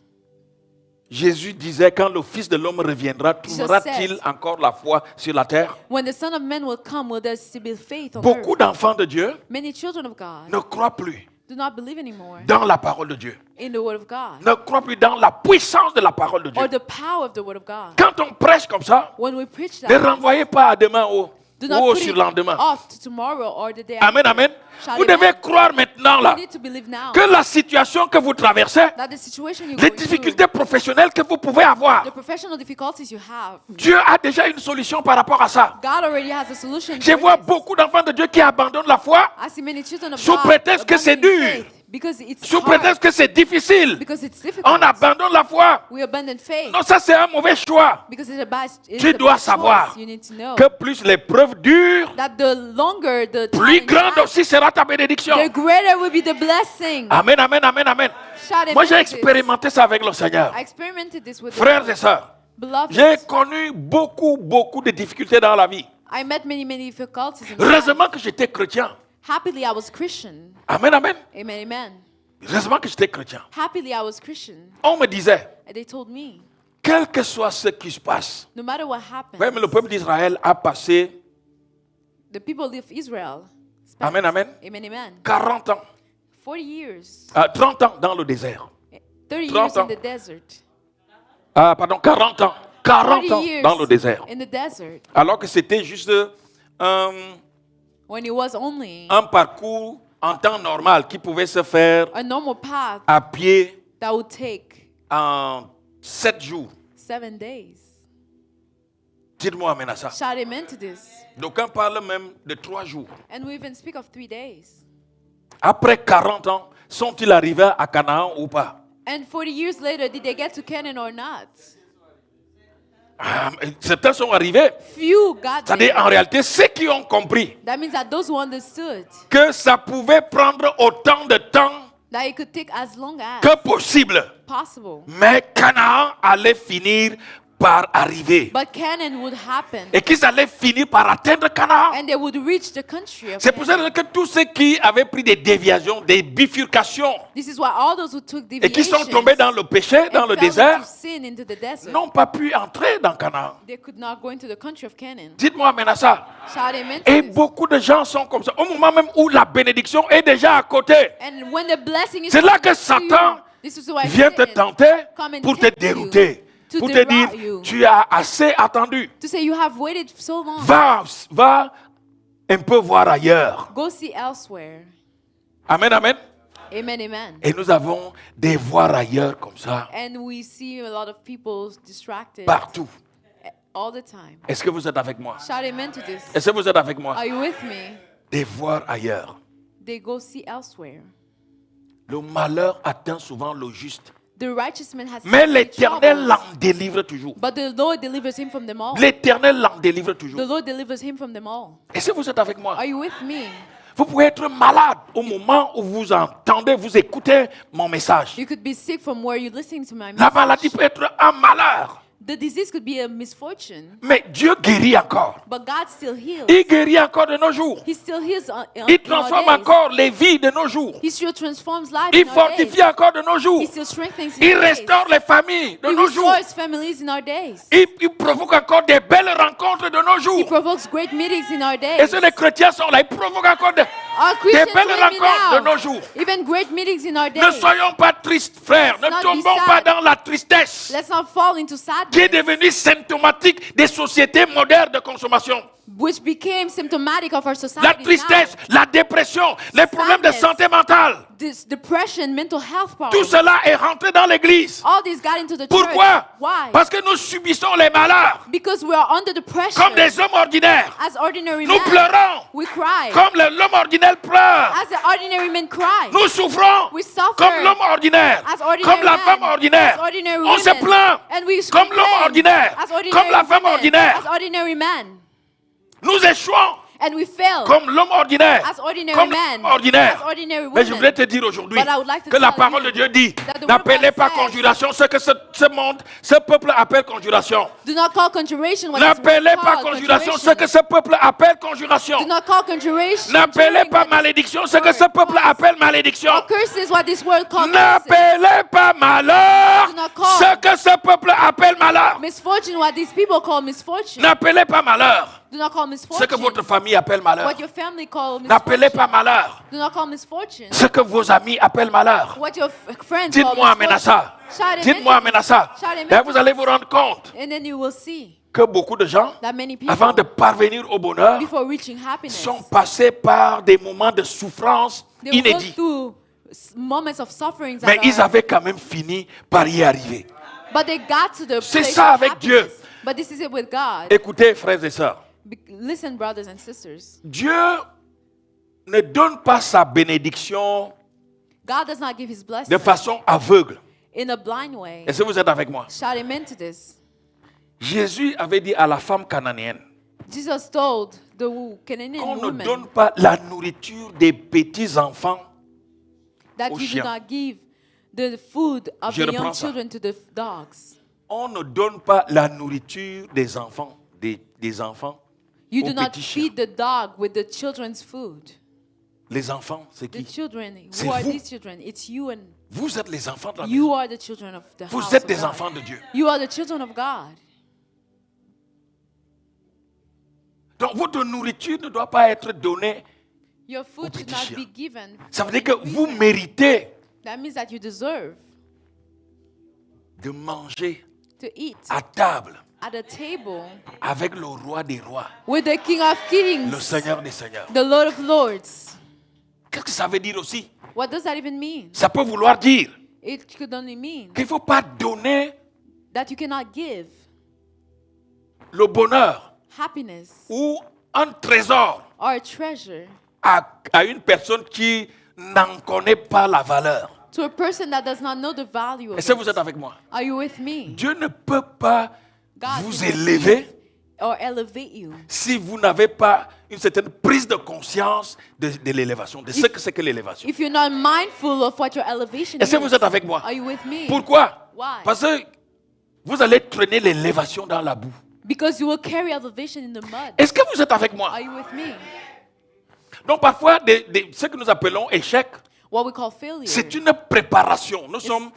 Jésus disait, quand le Fils de l'homme reviendra, trouvera-t-il encore la foi sur la terre? When the Son of Man will come, will there still be faith on Beaucoup earth? d'enfants de Dieu Many children of God ne croient plus do not believe anymore dans la parole de Dieu, in the Word of God ne croient plus dans la puissance de la parole de Dieu. or the power of the Word of God. Quand on prêche comme ça, When we preach ne that, renvoyez pas à demain ou do au not put it surlendemain. off to tomorrow or the day Amen, after. amen. Shout Vous amen. devez croire maintenant You là need to believe now que la situation que vous traversez, that the situation you're les going difficultés professionnelles que vous pouvez avoir, through, the professional difficulties you have, Dieu a déjà une solution par rapport à ça. God already has a solution. Je for vois this. beaucoup d'enfants de Dieu qui abandonnent la foi I see many children of sous God prétexte que c'est abandoning dur, faith because it's sous hard, prétexte que c'est difficile. because it's difficult. On abandonne la foi. We abandon faith Non, ça c'est un mauvais choix. because it's a bad. It's Tu a dois bad savoir choice. You need to know que plus l'épreuve dure, that the longer the plus time grande lasts, aussi sera ta bénédiction. the greater will be the blessing. Amen, amen, amen, amen. Shout amen Moi j'ai to this. expérimenté ça avec le Seigneur. I experimented this with the Frères Lord. et sœurs, Beloved, j'ai connu beaucoup de difficultés dans la vie. I met many difficulties in life. Heureusement que j'étais chrétien. Happily, I was Christian. Amen, amen. Amen, amen. Heureusement que j'étais chrétien. Happily, I was Christian. On me disait, And they told me, quel que soit ce qui se passe, no matter what happens, même le peuple d'Israël a passé, the people of Israel spent, amen, amen, amen, amen, 40 ans, 40 years, 30 ans dans le désert. 30 30 years ans. in the desert. Pardon, 40 ans. 40 40 ans years dans le désert. in the desert. Alors que c'était juste When it was only un parcours en temps normal qui pouvait se faire a normal path à pied that would take en 7 jours. 7 days. Dites-moi amen à ça. Shout amen to this. D'aucuns parlent même de 3 jours. And we even speak of 3 days. Après 40 ans, sont-ils arrivés à Canaan ou pas? And 40 years later, did they get to Canaan or not? Certains sont arrivés. Few got C'est-à-dire, en there. réalité, ceux qui ont compris That means that those who understood que ça pouvait prendre autant de temps that it could take as long as que possible. possible. Mais Canaan allait finir par arriver. But Canaan would happen. Et qu'ils allaient finir par atteindre Canaan. And they would reach the country of C'est pour ça Canaan. que tous ceux qui avaient pris des déviations, des bifurcations, This is why all those who took et qui sont deviations tombés dans le péché, dans and le fell désert, into sin into the desert, n'ont pas pu entrer dans Canaan. they could not go into the country of Canaan. Dites-moi maintenant ça. Shout amen to Et this. beaucoup de gens sont comme ça. Au moment même où la bénédiction est déjà à côté, And when the blessing is c'est là coming que to you, Satan this is why vient te Satan tenter come and pour te tempt you, dérouter, to pour te dire, derail you. tu as assez attendu. to say you have waited so long. Va un peu voir ailleurs. Go see elsewhere. Amen, amen. Amen, amen. Et nous avons des voir ailleurs comme ça, And we see a lot of people distracted partout. all the time. Est-ce que vous êtes avec moi? Shout amen to this. Est-ce que vous êtes avec moi? Are you with me? Des voir ailleurs. They go see elsewhere. Le malheur atteint souvent le juste. The righteous man has Mais many l'Éternel troubles, l'en délivre toujours. but the Lord delivers him from them all. L'Éternel l'en délivre The toujours. Lord delivers him from them all. Est-ce que vous êtes avec moi? Are you with me? Vous pouvez être malade au moment où vous entendez, vous écoutez mon message. You could be sick from where you're listening to my La maladie message. peut être un malheur. The disease could be a misfortune, Mais Dieu guérit encore. but God still heals. Il guérit encore de nos jours. He still heals in Il our transforme days. encore les vies de nos jours. He still transforms life Il in our days. fortifie encore de nos jours. He still strengthens Il our days. restaure les familles de He nos jours. restores families in our days. Il provoque encore des belles rencontres de nos He jours. provokes great meetings in our Et days. si les chrétiens sont là, ils provoquent encore Our des Christians belles will be rencontres de now. nos jours. Even great meetings in our Ne days. soyons pas tristes, frères. Ne Let's not be tombons pas sad. dans la tristesse Let's not fall into qui est sadness, devenue symptomatique des sociétés modernes de consommation. which became symptomatic of our society La tristesse, la dépression, les problèmes de Sadness. santé mentale, now. This depression, mental health tout problems, cela est rentré dans l'église. all this got into the Pourquoi? church. Why? Parce que nous subissons les malheurs Because we are under the pressure comme des hommes ordinaires. as ordinary Nous men. pleurons We cry. comme l'homme ordinaire pleure. As the ordinary men cry. Nous souffrons We suffer comme l'homme ordinaire, as ordinary comme la men, femme ordinaire. as ordinary On se women. plaint And we comme l'homme complain ordinaire, as ordinary comme la femme women, ordinaire. as ordinary men. Nous échouons And we fail comme l'homme ordinaire, as ordinary comme men, l'homme ordinaire. as ordinary Mais je women. voulais te dire aujourd'hui But I would like to que la tell parole you de Dieu dit, that the word n'appelez of pas God says, conjuration ce que ce monde, ce peuple appelle conjuration. Do not call conjuration what is N'appelez pas called conjuration ce que ce peuple appelle conjuration. Do not call conjuration. N'appelez pas what is malédiction ce que word ce peuple calls. appelle malédiction. Or curse is what this word called curses. N'appelez pas malheur Do not call. ce que ce peuple appelle malheur. Misfortune, what these people call misfortune. N'appelez pas malheur Do not call ce misfortune. que votre famille appelle malheur. What your family call misfortune. N'appelez pas malheur Do not call misfortune. ce que vos amis appellent malheur. What your friends call Dites-moi amen à misfortune. ça. Shout amen Dites-moi to amen à ça. Shout amen Et to vous allez vous rendre compte And then you will see que beaucoup de gens, that many people, avant de parvenir au bonheur, before reaching happiness, sont passés par des moments de souffrance they will go inédits. through moments of sufferings. Mais that ils are- avaient quand même fini par y arriver. But they got to the C'est place ça of avec Dieu. happiness. But this is it with God. Écoutez, frères et sœurs, Listen, brothers and sisters. Dieu ne donne pas sa bénédiction God does not give his blessing de façon aveugle. in a blind way. Est-ce que vous êtes avec moi? Shout amen to this. Jésus avait dit à la femme cananéenne Jesus told the Canadian qu'on ne woman donne pas la nourriture des petits-enfants. that aux you do chiens. not give the food of Je the young reprends ça. children to the dogs. On ne donne pas la nourriture des enfants, des enfants. You aux do not petits chiens. feed the dog with the children's food. Les enfants, c'est The qui? children. C'est Who are vous. these children? It's you and Vous êtes les enfants de la maison. you are the children of the house Vous êtes of des God. enfants de Dieu. You are the children of God. Donc votre nourriture ne doit pas être donnée. Your food Aux should petits not chiens. be given. Ça for veut dire que any vous reason. méritez That means that you deserve de manger to eat à table at a table avec le roi des rois, with the King of Kings, le Seigneur des seigneurs. the Lord of Lords. Qu'est-ce que ça veut dire aussi? What does that even mean? Ça peut vouloir dire It could only mean qu'il ne faut pas donner that you cannot give le bonheur happiness ou un trésor or a treasure à une personne qui n'en connaît pas la valeur. to a person that does not know the value of Est-ce que vous it. êtes avec moi? Are you with me? Dieu ne peut pas God vous cannot élever give or elevate you si vous n'avez pas une certaine prise de conscience de l'élévation, de ce que c'est que l'élévation. if you're not mindful of what your elevation Est-ce que is. vous êtes avec moi? Are you with me? Pourquoi? Why? Parce que vous allez traîner l'élévation dans la boue. Because you will carry elevation in the mud. Est-ce que vous êtes avec moi? Are you with me? Donc parfois, ce que nous appelons échec, What we call failure. c'est une préparation. Nous sommes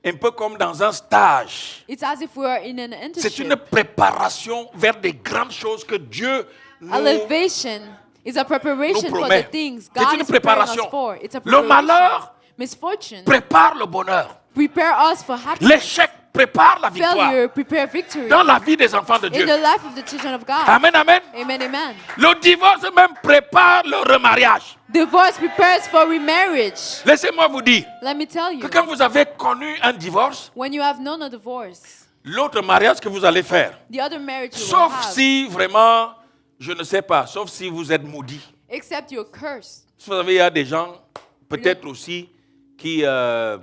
un peu comme dans un stage. It's as if we are in an C'est une internship. préparation vers des grandes choses que Dieu nous Elevation is a preparation nous for promet. the things C'est God une is preparing us préparation. for. It's a Le malheur preparation. Misfortune prépare le bonheur. prepare us for happiness. L'échec prépare la victoire Failure prepare victory dans la vie des enfants de in Dieu. the life of the children of God. Amen, amen. Amen, amen. Le divorce même prépare le remariage. Divorce prepares for remarriage. Laissez-moi vous dire Let me tell you, que quand vous avez connu un divorce, when you have known a divorce, l'autre mariage que vous allez faire, the other marriage you will sauf have, si vraiment, je ne sais pas, sauf si vous êtes maudit. except you're cursed. Vous savez, il y a des gens, peut-être aussi, qui ne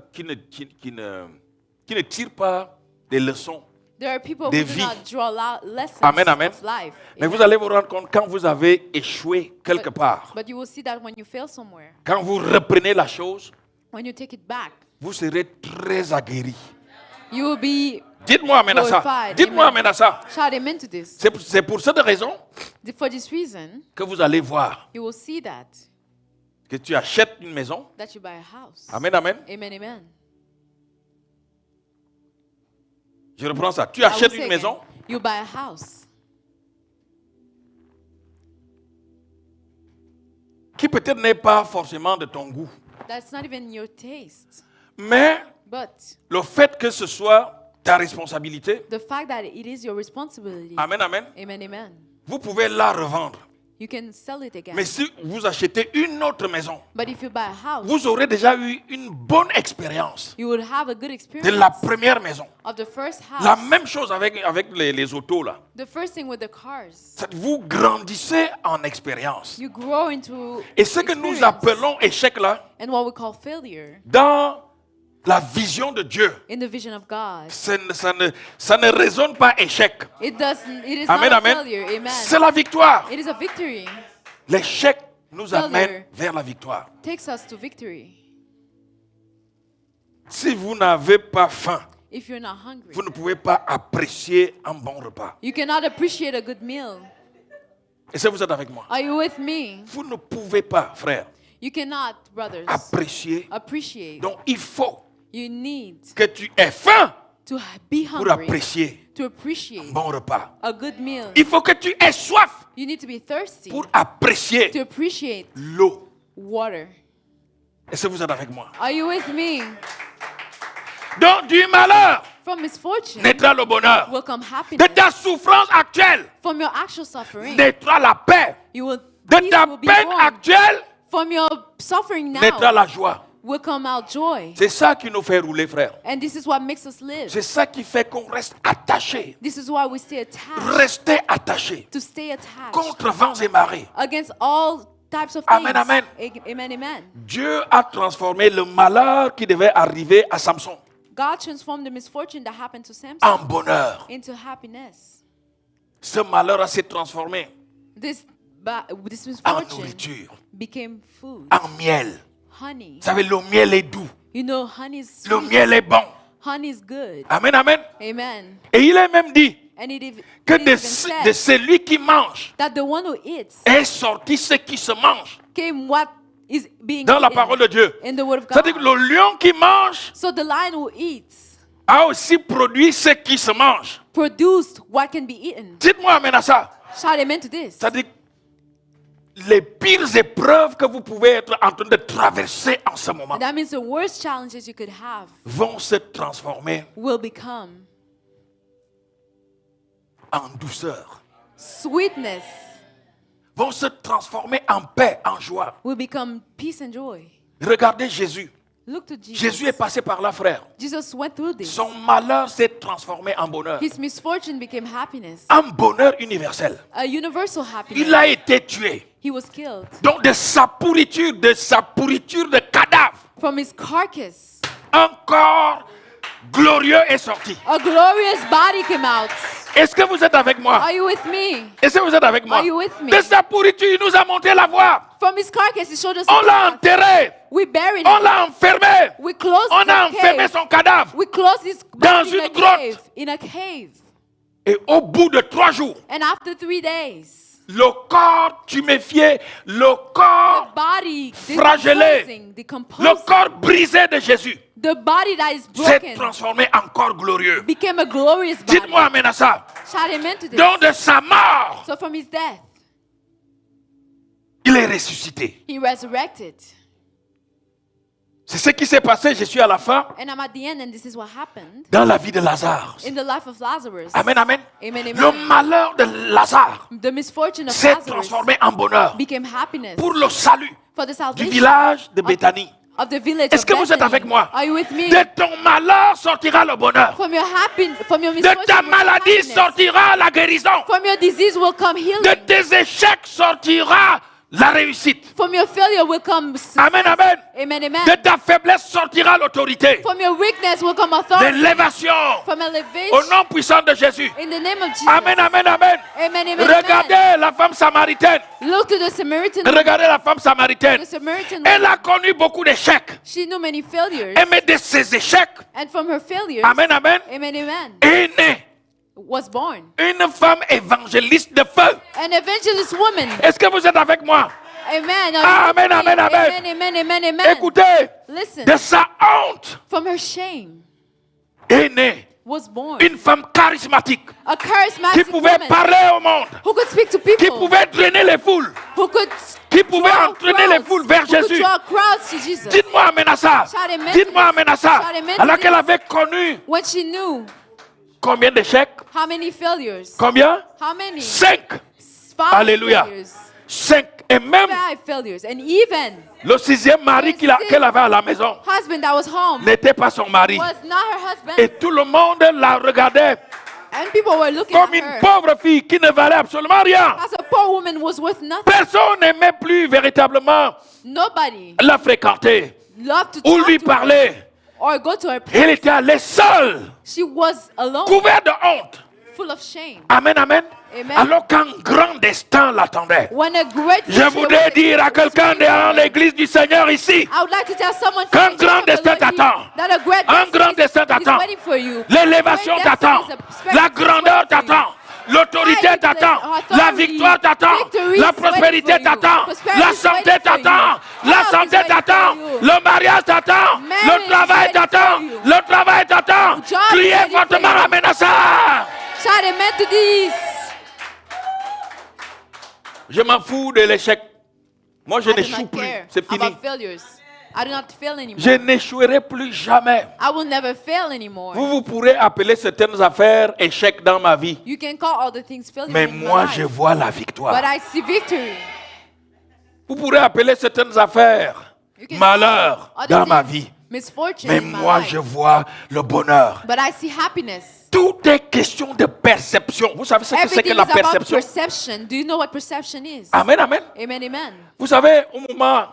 tirent pas des leçons. There are people Des who do vies. not draw lessons Amen, amen. of life. Mais Amen. vous allez vous rendre compte quand vous avez échoué quelque part, But you will see that when you fail somewhere, quand vous reprenez la chose, when you take it back, vous serez très aguerri. you will be Dites-moi amen à ça. glorified. Dites-moi Amen. amen à ça. Shout amen to this. C'est pour cette raison For this reason, que vous allez voir you will see that que tu achètes une maison. you buy a house. Amen, amen. Amen, amen. Je reprends ça. Tu I will achètes say une again, maison. you buy a house Qui peut-être n'est pas forcément de ton goût. that's not even your taste. Mais But le fait que ce soit ta responsabilité, the fact that it is your responsibility. amen, amen, Amen, amen. vous pouvez la revendre. You can sell it again. Mais si vous achetez une autre maison, But if you buy a house, vous aurez déjà eu une bonne expérience you will have a good de experience la première maison. of the first house. La même chose avec les autos là. The first thing with the cars, Vous grandissez en expérience. you grow into Et ce que nous experience. appelons échec là, And what we call failure dans la vision de Dieu, in the vision of God, ça ne résonne pas échec. it is Amen, not a amen. failure. Amen. C'est la victoire. It is a victory. L'échec nous Failure. amène vers la victoire. Takes us to victory. Si vous n'avez pas faim, If you're not hungry, vous ne pouvez pas apprécier un bon repas. you cannot appreciate a good meal. Est-ce que vous êtes avec moi? Are you with me? Vous ne pouvez pas, frère, You cannot, brothers, apprécier. appreciate. Donc il faut You need que tu aies faim to be pour hungry apprécier to un appreciate bon repas. a good meal. Il faut que tu aies soif You need to be thirsty pour apprécier to appreciate l'eau. water. Est-ce que vous êtes avec moi? Are you with me? Donc du malheur From misfortune naîtra le bonheur. will come De happiness. ta souffrance actuelle From your actual suffering, naîtra la paix. you will, De peace ta will be peine born. actuelle From your suffering naîtra now la joie. will come out joy. C'est ça qui nous fait rouler, frère. And this is what makes us live. C'est ça qui fait qu'on reste attaché. This is why we stay attached. Rester attaché To stay attached contre vents et marées. against all types of Amen, things. amen. Amen, amen. Dieu a transformé le malheur qui devait arriver à Samson God transformed the misfortune that happened to Samson en bonheur. into happiness. Ce malheur s'est transformé This en misfortune nourriture, became food, en miel. honey. Vous savez, le miel est doux. You know, honey is Le sweet. miel est bon. Honey is good. Amen, amen. Amen. Et il est même dit And it que it de even said celui qui mange that the one who eats est sorti ce qui se mange. came what is being dans la eaten parole de Dieu. in the word of God. C'est-à-dire que le lion qui mange So the lion who eats a aussi produit ce qui se mange. produced what can be eaten. Dites-moi amen à ça. Shout amen to this. C'est-à-dire les pires épreuves que vous pouvez être en train de traverser en ce moment And that means the worst challenges you could have vont se transformer will become en douceur, sweetness, vont se transformer en paix, en joie. will become peace and joy. Regardez Jésus. Look to Jesus. Jésus est passé par là, frère. Jesus went through this. Son malheur s'est transformé en bonheur. His misfortune became happiness, Un bonheur universel. a universal happiness. Il a été tué. He was killed. Donc de sa pourriture de cadavre, From his carcass, un corps glorieux est sorti. a glorious body came out. Est-ce que vous êtes avec moi? Are you with me? Est-ce que vous êtes avec moi? Are you with me? De sa pourriture, il nous a montré la voie. From his carcass, he showed us On the l'a path. enterré. We buried On him. l'a enfermé. We closed On a the enfermé cave. son cadavre. We closed his Dans body in a une grotte. cave. In a cave. Et au bout de 3 jours, And after 3 days, le corps tuméfié, le corps, body Flagellé. decomposing, le corps brisé de Jésus the body that is s'est broken transformé en corps glorieux. became a glorious body. Dites-moi amen à ça. Shout amen to this. Donc de sa mort, So from his death, il est ressuscité. he resurrected. C'est ce qui s'est passé, je suis à la fin, And I'm at the end, and this is what happened dans la vie de Lazare. in the life of Lazarus. Amen, amen. Amen, Le amen. malheur de Lazare The misfortune of s'est Lazarus transformé en bonheur became happiness pour le salut for the du salvation village de Béthanie. of the village Est-ce of que vous êtes Bethany. avec moi? Are you with me? De ton malheur sortira le bonheur. From your De misfortune ta will come maladie happiness. sortira la guérison. From your disease will come healing. De tes échecs sortira la réussite. From your failure will come success. Amen, amen. Amen, amen. De ta faiblesse sortira l'autorité. From your weakness will come authority. L'élévation. From Au elevation. nom puissant de Jésus. In the name of Jesus. Amen, amen, amen. Amen, amen, Regardez la femme samaritaine. amen. Look to the Samaritan woman. Regardez la femme samaritaine. The Samaritan Elle woman. a connu beaucoup d'échecs. She knew many failures. Et mais de ces échecs, And from her failures, amen, amen, amen, amen, est née was born une femme évangéliste de feu. an evangelist woman. Est-ce que vous êtes avec moi? Amen. Amen, amen, amen. Amen, amen, amen, amen. Écoutez, Listen, de sa honte from her shame est née was born une femme charismatique a qui charismatic pouvait woman parler au monde, who could speak to qui people, pouvait drainer les foules, who could qui pouvait draw entraîner les crowds, foules vers who could Jésus. draw crowds to Jesus. Dites-moi amen à ça. Shout amen to Dites-moi this. amen à ça. Shout amen to Alors qu'elle this. avait connu When she knew combien d'échecs? how many failures, Combien? how many 5. 5 Alléluia. failures, 5. Et même 5 failures, and even le 6e mari qu'elle avait à la maison husband that was home n'était pas son mari. was not her husband, Et tout le monde la regardait and people were looking comme at une her pauvre fille qui ne valait absolument rien. as a poor woman was worth nothing. Personne n'aimait plus véritablement Nobody la fréquenter loved to ou talk lui to her parler. or go to her. Elle était allée seule, She was alone, couverte de honte. full of shame. Amen, amen. Amen. Alors qu'un grand destin l'attendait. When a great Je future voudrais was- dire à quelqu'un dans l'église du Seigneur ici, I would like to tell someone qu'un from the grand church of the destin Lord here t'attend. that a great Un grand destiny destin is t'attend. waiting for you. L'élévation Great destiny t'attend. is expected, La is grandeur waiting for you. t'attend. L'autorité High place, t'attend. authority, La victoire t'attend. victory La is prospérité waiting for you. t'attend. Prosperity La is santé waiting for t'attend. you. La Health is santé waiting t'attend. for you. Le mariage t'attend. Marriage Le travail is t'attend. waiting for you. Le travail t'attend. Job is Criez waiting for fortement you. amen à ça. Shout amen to this. Je m'en fous de l'échec. Moi, je I do n'échoue not plus. care C'est fini. about failures. I do not fail anymore. Je n'échouerai plus jamais. I will never fail anymore. Vous pourrez appeler certaines affaires échecs dans ma vie. You can call all the things failures Mais in my moi, life, je vois la victoire. but I see victory. Vous pourrez appeler certaines affaires You can malheur call other dans ma things vie. misfortune Mais in my moi, life, je vois le bonheur. but I see happiness. Tout est question de perception. Vous savez ce que c'est que Everything la is about perception? perception. Do you know what perception is? Amen, amen. Amen, amen. Vous savez, au moment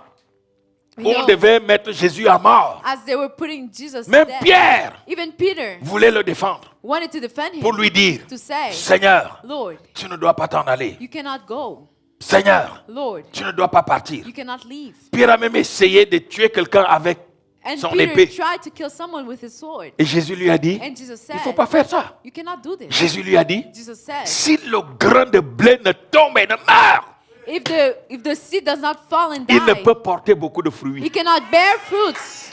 You où on know, devait mettre Jésus à mort, as they were putting Jesus to même death, Pierre even Peter voulait le défendre wanted to defend him, pour lui dire, to say, Seigneur, Lord, tu ne dois pas t'en aller. you cannot go. Seigneur, Lord, tu ne dois pas partir. you cannot leave. Pierre a même essayé de tuer quelqu'un avec And son Peter épée. tried to kill someone with his sword. Et Jésus lui a dit, And Jesus il ne said, faut pas faire ça. you cannot do this. Jésus lui a dit, Jesus said, si le grain de blé ne tombe et ne meurt, if the seed does not fall and il ne die, peut porter beaucoup de fruits. it cannot bear fruits.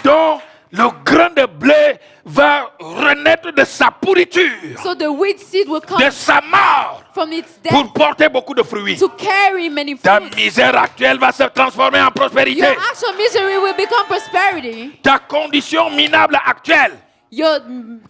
Donc, le grain de blé va renaître de sa pourriture, So the wheat seed will come de sa mort, from its death pour porter beaucoup de fruits. to carry many Ta fruits. misère actuelle va se transformer en prospérité. Your actual misery will become prosperity. Ta condition minable actuelle Your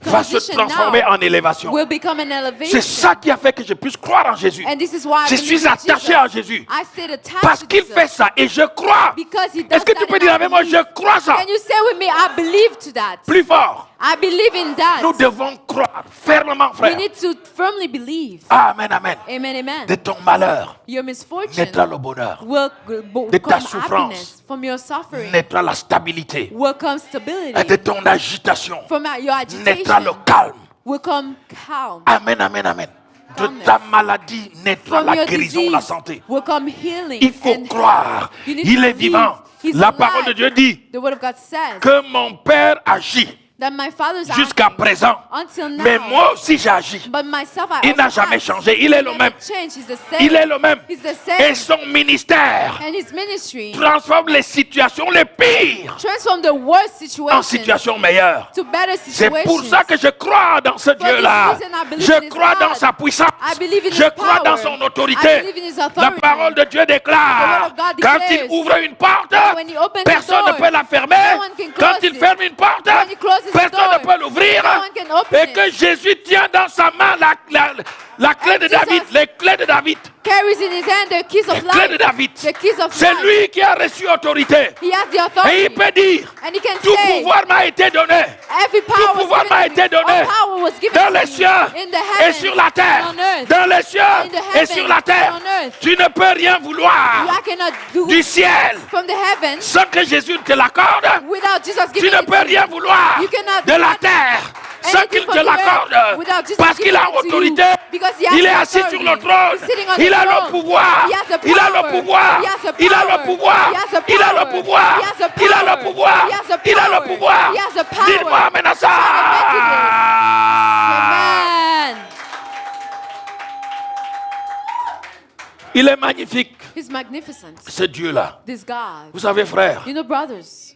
va se condition transformer now en élévation. will become an elevation. C'est ça qui a fait que je puisse croire en Jésus. And this is why I Je believe suis in attaché Jesus. à Jésus. I stayed attached Parce to qu'il Jesus. fait ça et je crois. Because he does Est-ce que tu that peux and dire I avec moi, believe. je crois ça? Can you say with me, I believe to that? Plus fort. I believe in that. Nous devons croire fermement, We frère. need to firmly believe. Amen, amen. Amen, amen. De ton malheur Your misfortune naîtra le bonheur. will De ta come souffrance. happiness. From your suffering Naîtra la stabilité. will come De stability. ton agitation From your naîtra le agitation calme. will come calm. Amen, amen, amen. De Calmness. ta maladie naîtra From la your guérison, la disease santé. will come healing. Il faut and croire. You need Il to est vivant. believe. He's La parole de alive. Dieu dit The word of God says que mon Père agit that my father's jusqu'à acting présent. until now. Mais moi aussi j'agis. But myself, I Il n'a also jamais act. changé. Il est He le never même. changed. He's the same. Il est le même. He's the Et same. son ministère And his ministry transforme les situations les pires transform the worst en situations situations meilleures. to better C'est situations. pour ça que je crois dans ce Dieu-là. this reason I believe Je in his crois dans God. sa puissance. I believe in Je his crois dans power. son I autorité. believe in his La authority. parole de Dieu The déclare, word of God quand declares, il ouvre une porte, when he opens personne the ne door, peut la fermer. no one can Quand close il it. ferme une porte, When he closes the personne ne door, peut l'ouvrir. no one can open Et it. que Jésus tient dans sa main la clé And de Jesus David, les clés de David. Carries in his hand the keys of Les clés de life. David. The keys of C'est life. lui qui a reçu autorité. He has the Et authority. il peut dire, And he can tout say, pouvoir m'a été donné every tout power pouvoir was m'a given to été me. donné All power was given dans to les me. cieux In the et heavens sur la terre. and on earth. Dans les cieux In the et heavens sur la terre. and on earth. Tu ne peux rien vouloir I cannot do du ciel from the heavens sans que Jésus te l'accorde. without Jesus Tu giving ne it peux to rien you. vouloir You cannot de do la nothing. terre sans Anything qu'il from te the earth l'accorde. without Jesus Parce qu'il giving a it to you. autorité. Because he has Il est the assis authority. sur le trône. He's sitting on Il the a le throne. pouvoir. He has the Il a le power. pouvoir. He has the Il a le power. pouvoir. He has the Il a le power. pouvoir. He has the Il a le power. pouvoir. He has the Il a le power. pouvoir. He has the power. Dis-moi amen à ça. Amen. Il est magnifique, He's magnificent. ce Dieu-là. This God. Vous savez, frère, You know, brothers,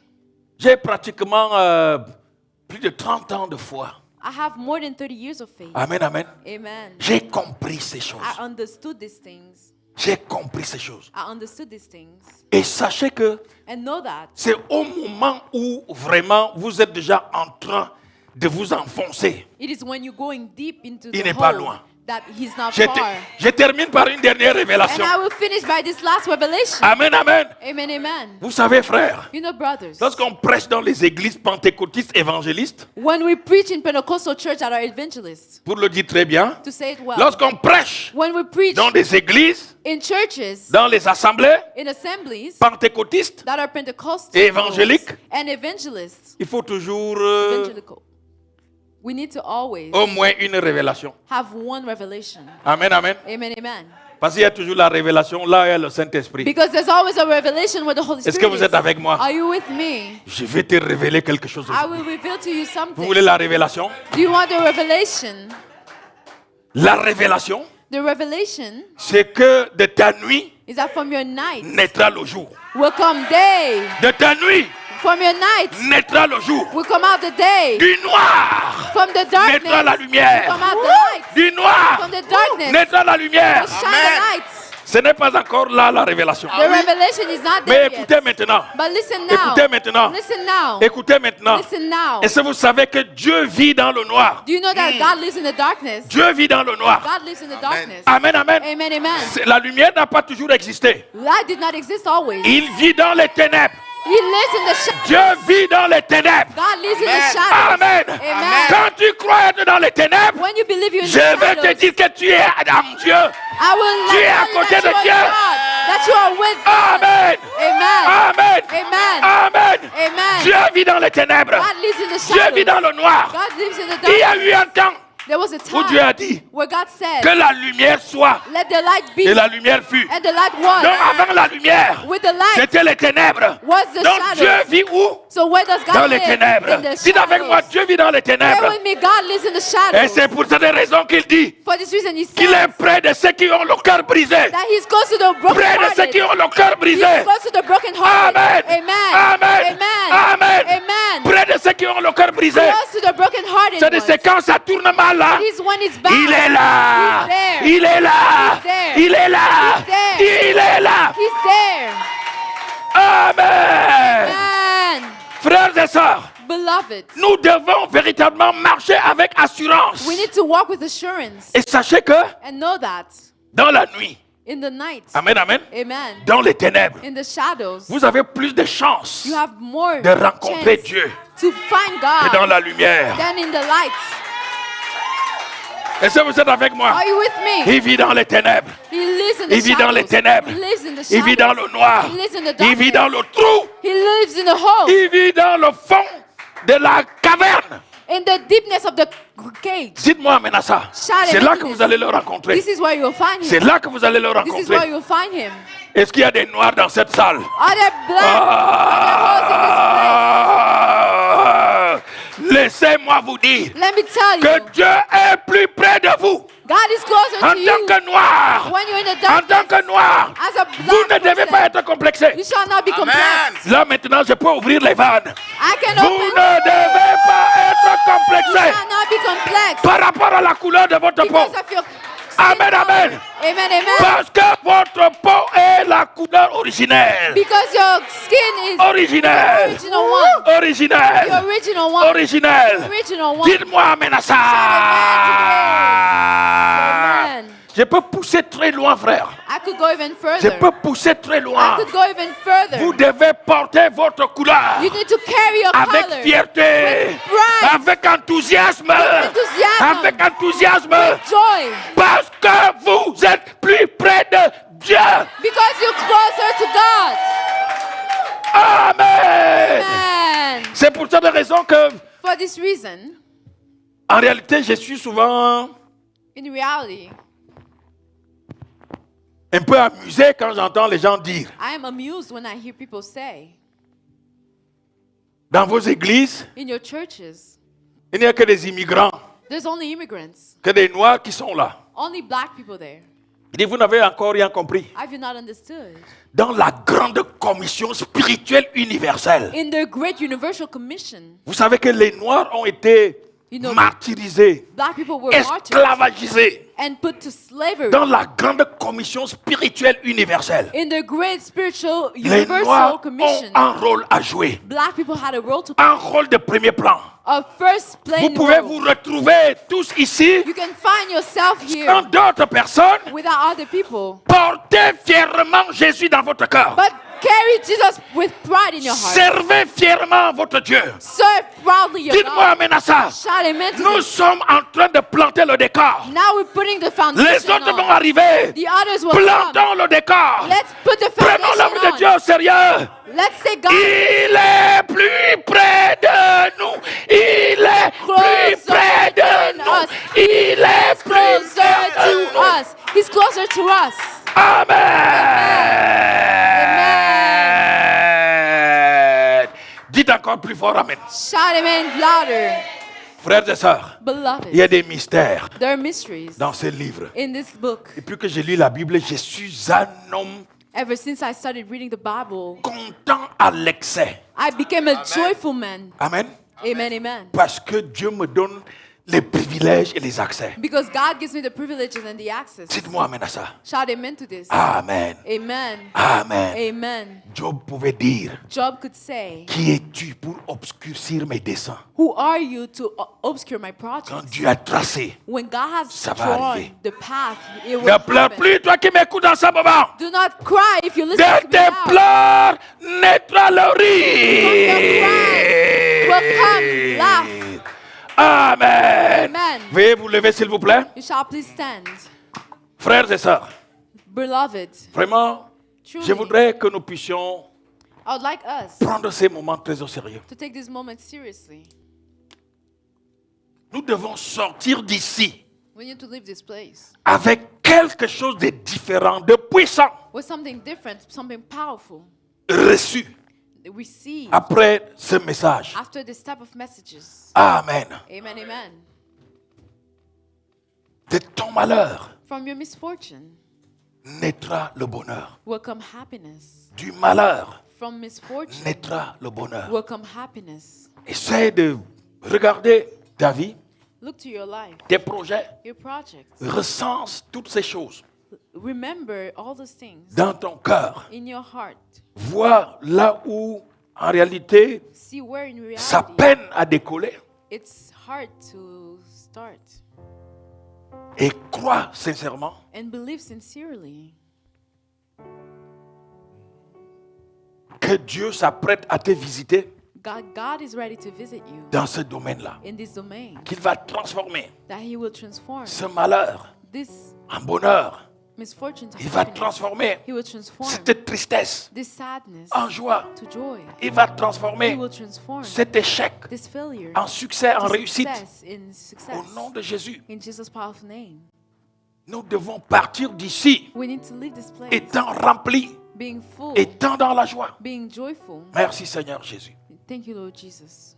j'ai pratiquement plus de 30 ans de foi. I have more than 30 years of faith. Amen, amen. Amen. J'ai compris ces choses. I understood these things. J'ai compris ces choses. I understood these things. Et sachez que And know that c'est au moment où vraiment vous êtes déjà en train de vous enfoncer. it is when you're going deep into Il the n'est pas hole loin. that he's not Je, far. je termine par une dernière And révélation. I will finish by this last revelation. Amen, amen. Amen, amen. Vous savez, frère, You know, brothers, lorsqu'on prêche dans les églises pentecôtistes évangélistes, when we preach in Pentecostal church that are evangelists, pour le dire très bien, to say it well, lorsqu'on prêche when we preach dans des églises, in churches, dans les assemblées in assemblies pentecôtistes, that are Pentecostal et évangéliques, and evangelists, il faut toujours evangelical, we need to always au moins une révélation. have one revelation. Amen, amen. Amen, amen. Parce qu'il y a toujours la révélation, là il y a le Saint-Esprit. Because there's always a revelation where the Holy Est-ce Spirit que vous êtes is. avec moi? Are you with me? Je vais te révéler quelque chose I aujourd'hui. will reveal to you Vous something. voulez la révélation? Do you want the revelation? La révélation, The revelation c'est que de ta nuit is that from your night naîtra le jour. will come day. De ta nuit From your night naîtra le jour. will come out the day. Du noir From the naîtra la darkness will lumière. come out the light. Du noir From the darkness naîtra la lumière. will shine the light. Ce n'est pas encore là la révélation. The revelation is not Mais there écoutez yet. maintenant. But listen now. Écoutez maintenant. Listen now. Écoutez maintenant. Listen now. Est-ce que vous savez que Dieu vit dans le noir? Do you know that God lives in the darkness? Dieu vit dans le noir. God lives in the darkness. Amen, amen. Amen, amen. La lumière n'a pas toujours existé. Light did not exist always. Il vit dans les ténèbres. He lives in the shadow. Dieu vit dans les ténèbres. God lives in the shadows. Amen. Amen. Quand tu crois être dans les ténèbres, When you believe you're in je the vais te shadows, dire que tu es en Dieu. I will Tu es à not tell you côté that de you are Dieu. God, that you are with God. Amen. Amen. Amen. Amen. Amen. Amen. Dieu vit dans les ténèbres. God lives in the Dieu vit shadows. dans le noir. God lives in the Il y a darkness. eu un temps There was a où Dieu time a dit where God said, que la lumière soit. let the light be, Et la lumière fut. and the light was. Donc avant la lumière, With the light c'était les ténèbres. was the Donc Dieu shadow. vit où? So where does God Dans les live? ténèbres. In the Dites avec moi, shadows. Dieu vit dans les Say ténèbres. with me, God lives in the Et shadows. c'est pour cette raison qu'il dit For this reason, he qu'il est says près de ceux qui ont le cœur brisé. that he's close to the Près de ceux qui brokenhearted. ont le cœur He's brisé. close to the brokenhearted. Amen. Amen. Amen. Amen. Amen. Amen. Près de ceux qui ont le cœur brisé. Close to the brokenhearted C'est de ones. ces quand ça tourne mal là. He's when it's bad. Il est là. He's there. Il est là. He's there. Il est là. He's there. Il est là. He's there. Amen. Amen. Frères et sœurs, Beloved, nous devons véritablement marcher avec assurance. we need to walk with assurance Et sachez que and know that dans la nuit, in the night, amen, amen, amen, dans les ténèbres, in the shadows, vous avez plus de chances you have more de rencontrer chance Dieu to find que dans God la lumière. than in the light. Est-ce que vous êtes avec moi? Are you with me? Il vit dans les ténèbres. He lives in the Il vit dans les shadows. ténèbres. He lives in the Il vit dans shadows. le noir. He lives in the Il vit dans darkness. le trou. He lives in the hole, Il vit dans le fond de la caverne. in the deepness of the cage. Dites-moi maintenant ça. Shout C'est amen là to que this. vous allez le rencontrer. This is where you'll find C'est him. là que vous allez le This is where rencontrer. you'll find him. Est-ce qu'il y a des noirs dans cette salle? Are there black? Are there Ah! Laissez-moi vous dire holes in this place? Let me tell que you, Dieu est plus près de vous. God is closer En to you tant que noir, when you're in the en tant darkness. que noir, As a vous ne black devez pas person, être complexé. you shall not be complexed. Là maintenant, je peux ouvrir les vannes. I can Vous open. ne devez pas être You complexé shall not be complex par rapport à la couleur de votre peau. because of your skin Amen, color. amen. Amen, amen. Parce que votre peau est la couleur originelle. Because your skin is Originelle. original one. The Originelle. original one. Originelle. Original one. Dites-moi amen à ça. Amen. Je peux pousser très loin, frère. I could go even Je further. peux pousser très I loin. could go even further. Vous devez porter votre couleur You need to carry your avec color fierté, with pride, avec enthousiasme, enthusiasm, avec enthousiasme, with joy, parce que vous êtes plus près de Dieu. because you're closer to God. Amen. Amen. C'est pour cette raison que, For this reason, en réalité, je suis souvent in reality, un peu amusé quand j'entends les gens dire I am amused when I hear people say dans vos églises, in your churches, il n'y a que des immigrants, there's only immigrants, que des noirs qui sont là. only black people there. Il dit, vous n'avez encore rien compris. Have you not understood? Dans la grande commission spirituelle universelle, In the great universal commission, vous savez que les noirs ont été You know, martyrisés, black people were martyred esclavagisés. and put to slavery. Dans la grande commission spirituelle universelle, In the great spiritual les universal noirs ont commission, un rôle à jouer, black people had a role to play, un rôle de premier plan. a first Vous plain pouvez role. vous retrouver tous ici, You can find yourself here sans d'autres personnes, without other people, portez fièrement Jésus dans votre cœur. but carry Jesus with pride in your heart. Servez fièrement votre Dieu. Serve proudly your Dites-moi God. amen à ça. Shout amen to Nous this. sommes en train de planter le décor. Now we're putting the Les foundation autres vont on. arriver. The others will come. Plantons le décor. Let's put the Prenons l'homme de foundation Dieu on. au sérieux. Let's say God Il est plus près de nous. Il est plus près de nous. Il est is plus closer près de to nous. us. He's closer to us. Amen. Dites encore plus fort Amen. Shout amen louder. Frères et sœurs, Beloved, il y a des mystères there are mysteries dans ce livre. in this book. Depuis que j'ai lu la Bible, je suis un homme Ever since I started reading the Bible, content à l'excès. I became a joyful man. Amen. Amen, amen. Parce que Dieu me donne les privilèges et les accès. Because God gives me the privileges and the access. Dites-moi amen à ça. Shout amen to this. Amen. Amen. Amen. Amen. Job pouvait dire, Job could say, qui es-tu pour obscurcir mes desseins? who are you to obscure my Quand project? Dieu a tracé, When God has Ça va drawn arriver. the path, it will ne pleure happen. plus, toi qui m'écoutes dans ce moment. Do not cry if you listen De to me tes now. pleurs naîtra le Will come laugh. rire. Amen. Amen. Veuillez vous lever, s'il vous plaît. You shall please stand. Frères et sœurs, Beloved, vraiment, truly, je voudrais que nous puissions I would like us prendre ces moments très au sérieux. to take this moment seriously. nous devons sortir d'ici We need to leave this place avec quelque chose de différent, de puissant, with something different, something powerful. reçu Receive après ce message. after this type of messages. Amen. Amen, amen. De ton malheur From your misfortune naîtra le bonheur. will come happiness. Du malheur From misfortune naîtra le bonheur. will come happiness. Essaie de regarder ta vie, Look to your life, tes projets, your projects. recense toutes ces choses Remember all those things dans ton cœur. in your heart. Vois là où, en réalité, See where in ça reality peine à décoller it's hard to start. et crois sincèrement And believe sincerely que Dieu s'apprête à te visiter God is ready to visit you dans ce domaine-là. in this domain, Qu'il va transformer that He will transform ce malheur this en bonheur. misfortune to Il va happiness. transformer He will transform cette tristesse this sadness en joie. to joy. Il va He transformer will transform cet échec this failure en succès, en to réussite. success in success. Au nom de Jésus, In Jesus' powerful name. nous devons partir d'ici We need to leave this place étant remplis, being full, étant dans la joie. being joyful. Merci Seigneur Jésus. Thank you, Lord Jesus.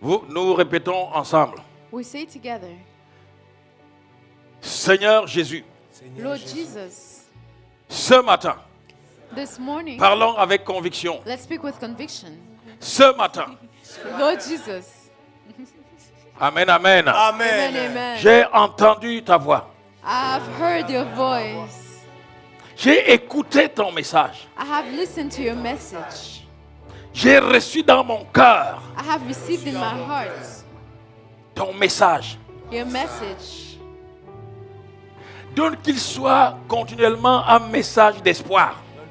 Nous répétons ensemble. We say together, Seigneur Jésus, Lord Jesus, ce matin, this morning, parlons avec conviction. let's speak with conviction. Ce matin, Lord Jesus, amen, amen. amen, amen. J'ai entendu ta voix. I've heard your voice. J'ai écouté ton message. I have listened to your message. J'ai reçu dans mon cœur I have received in my heart ton message. your message. Donne qu'il soit continuellement un message d'espoir.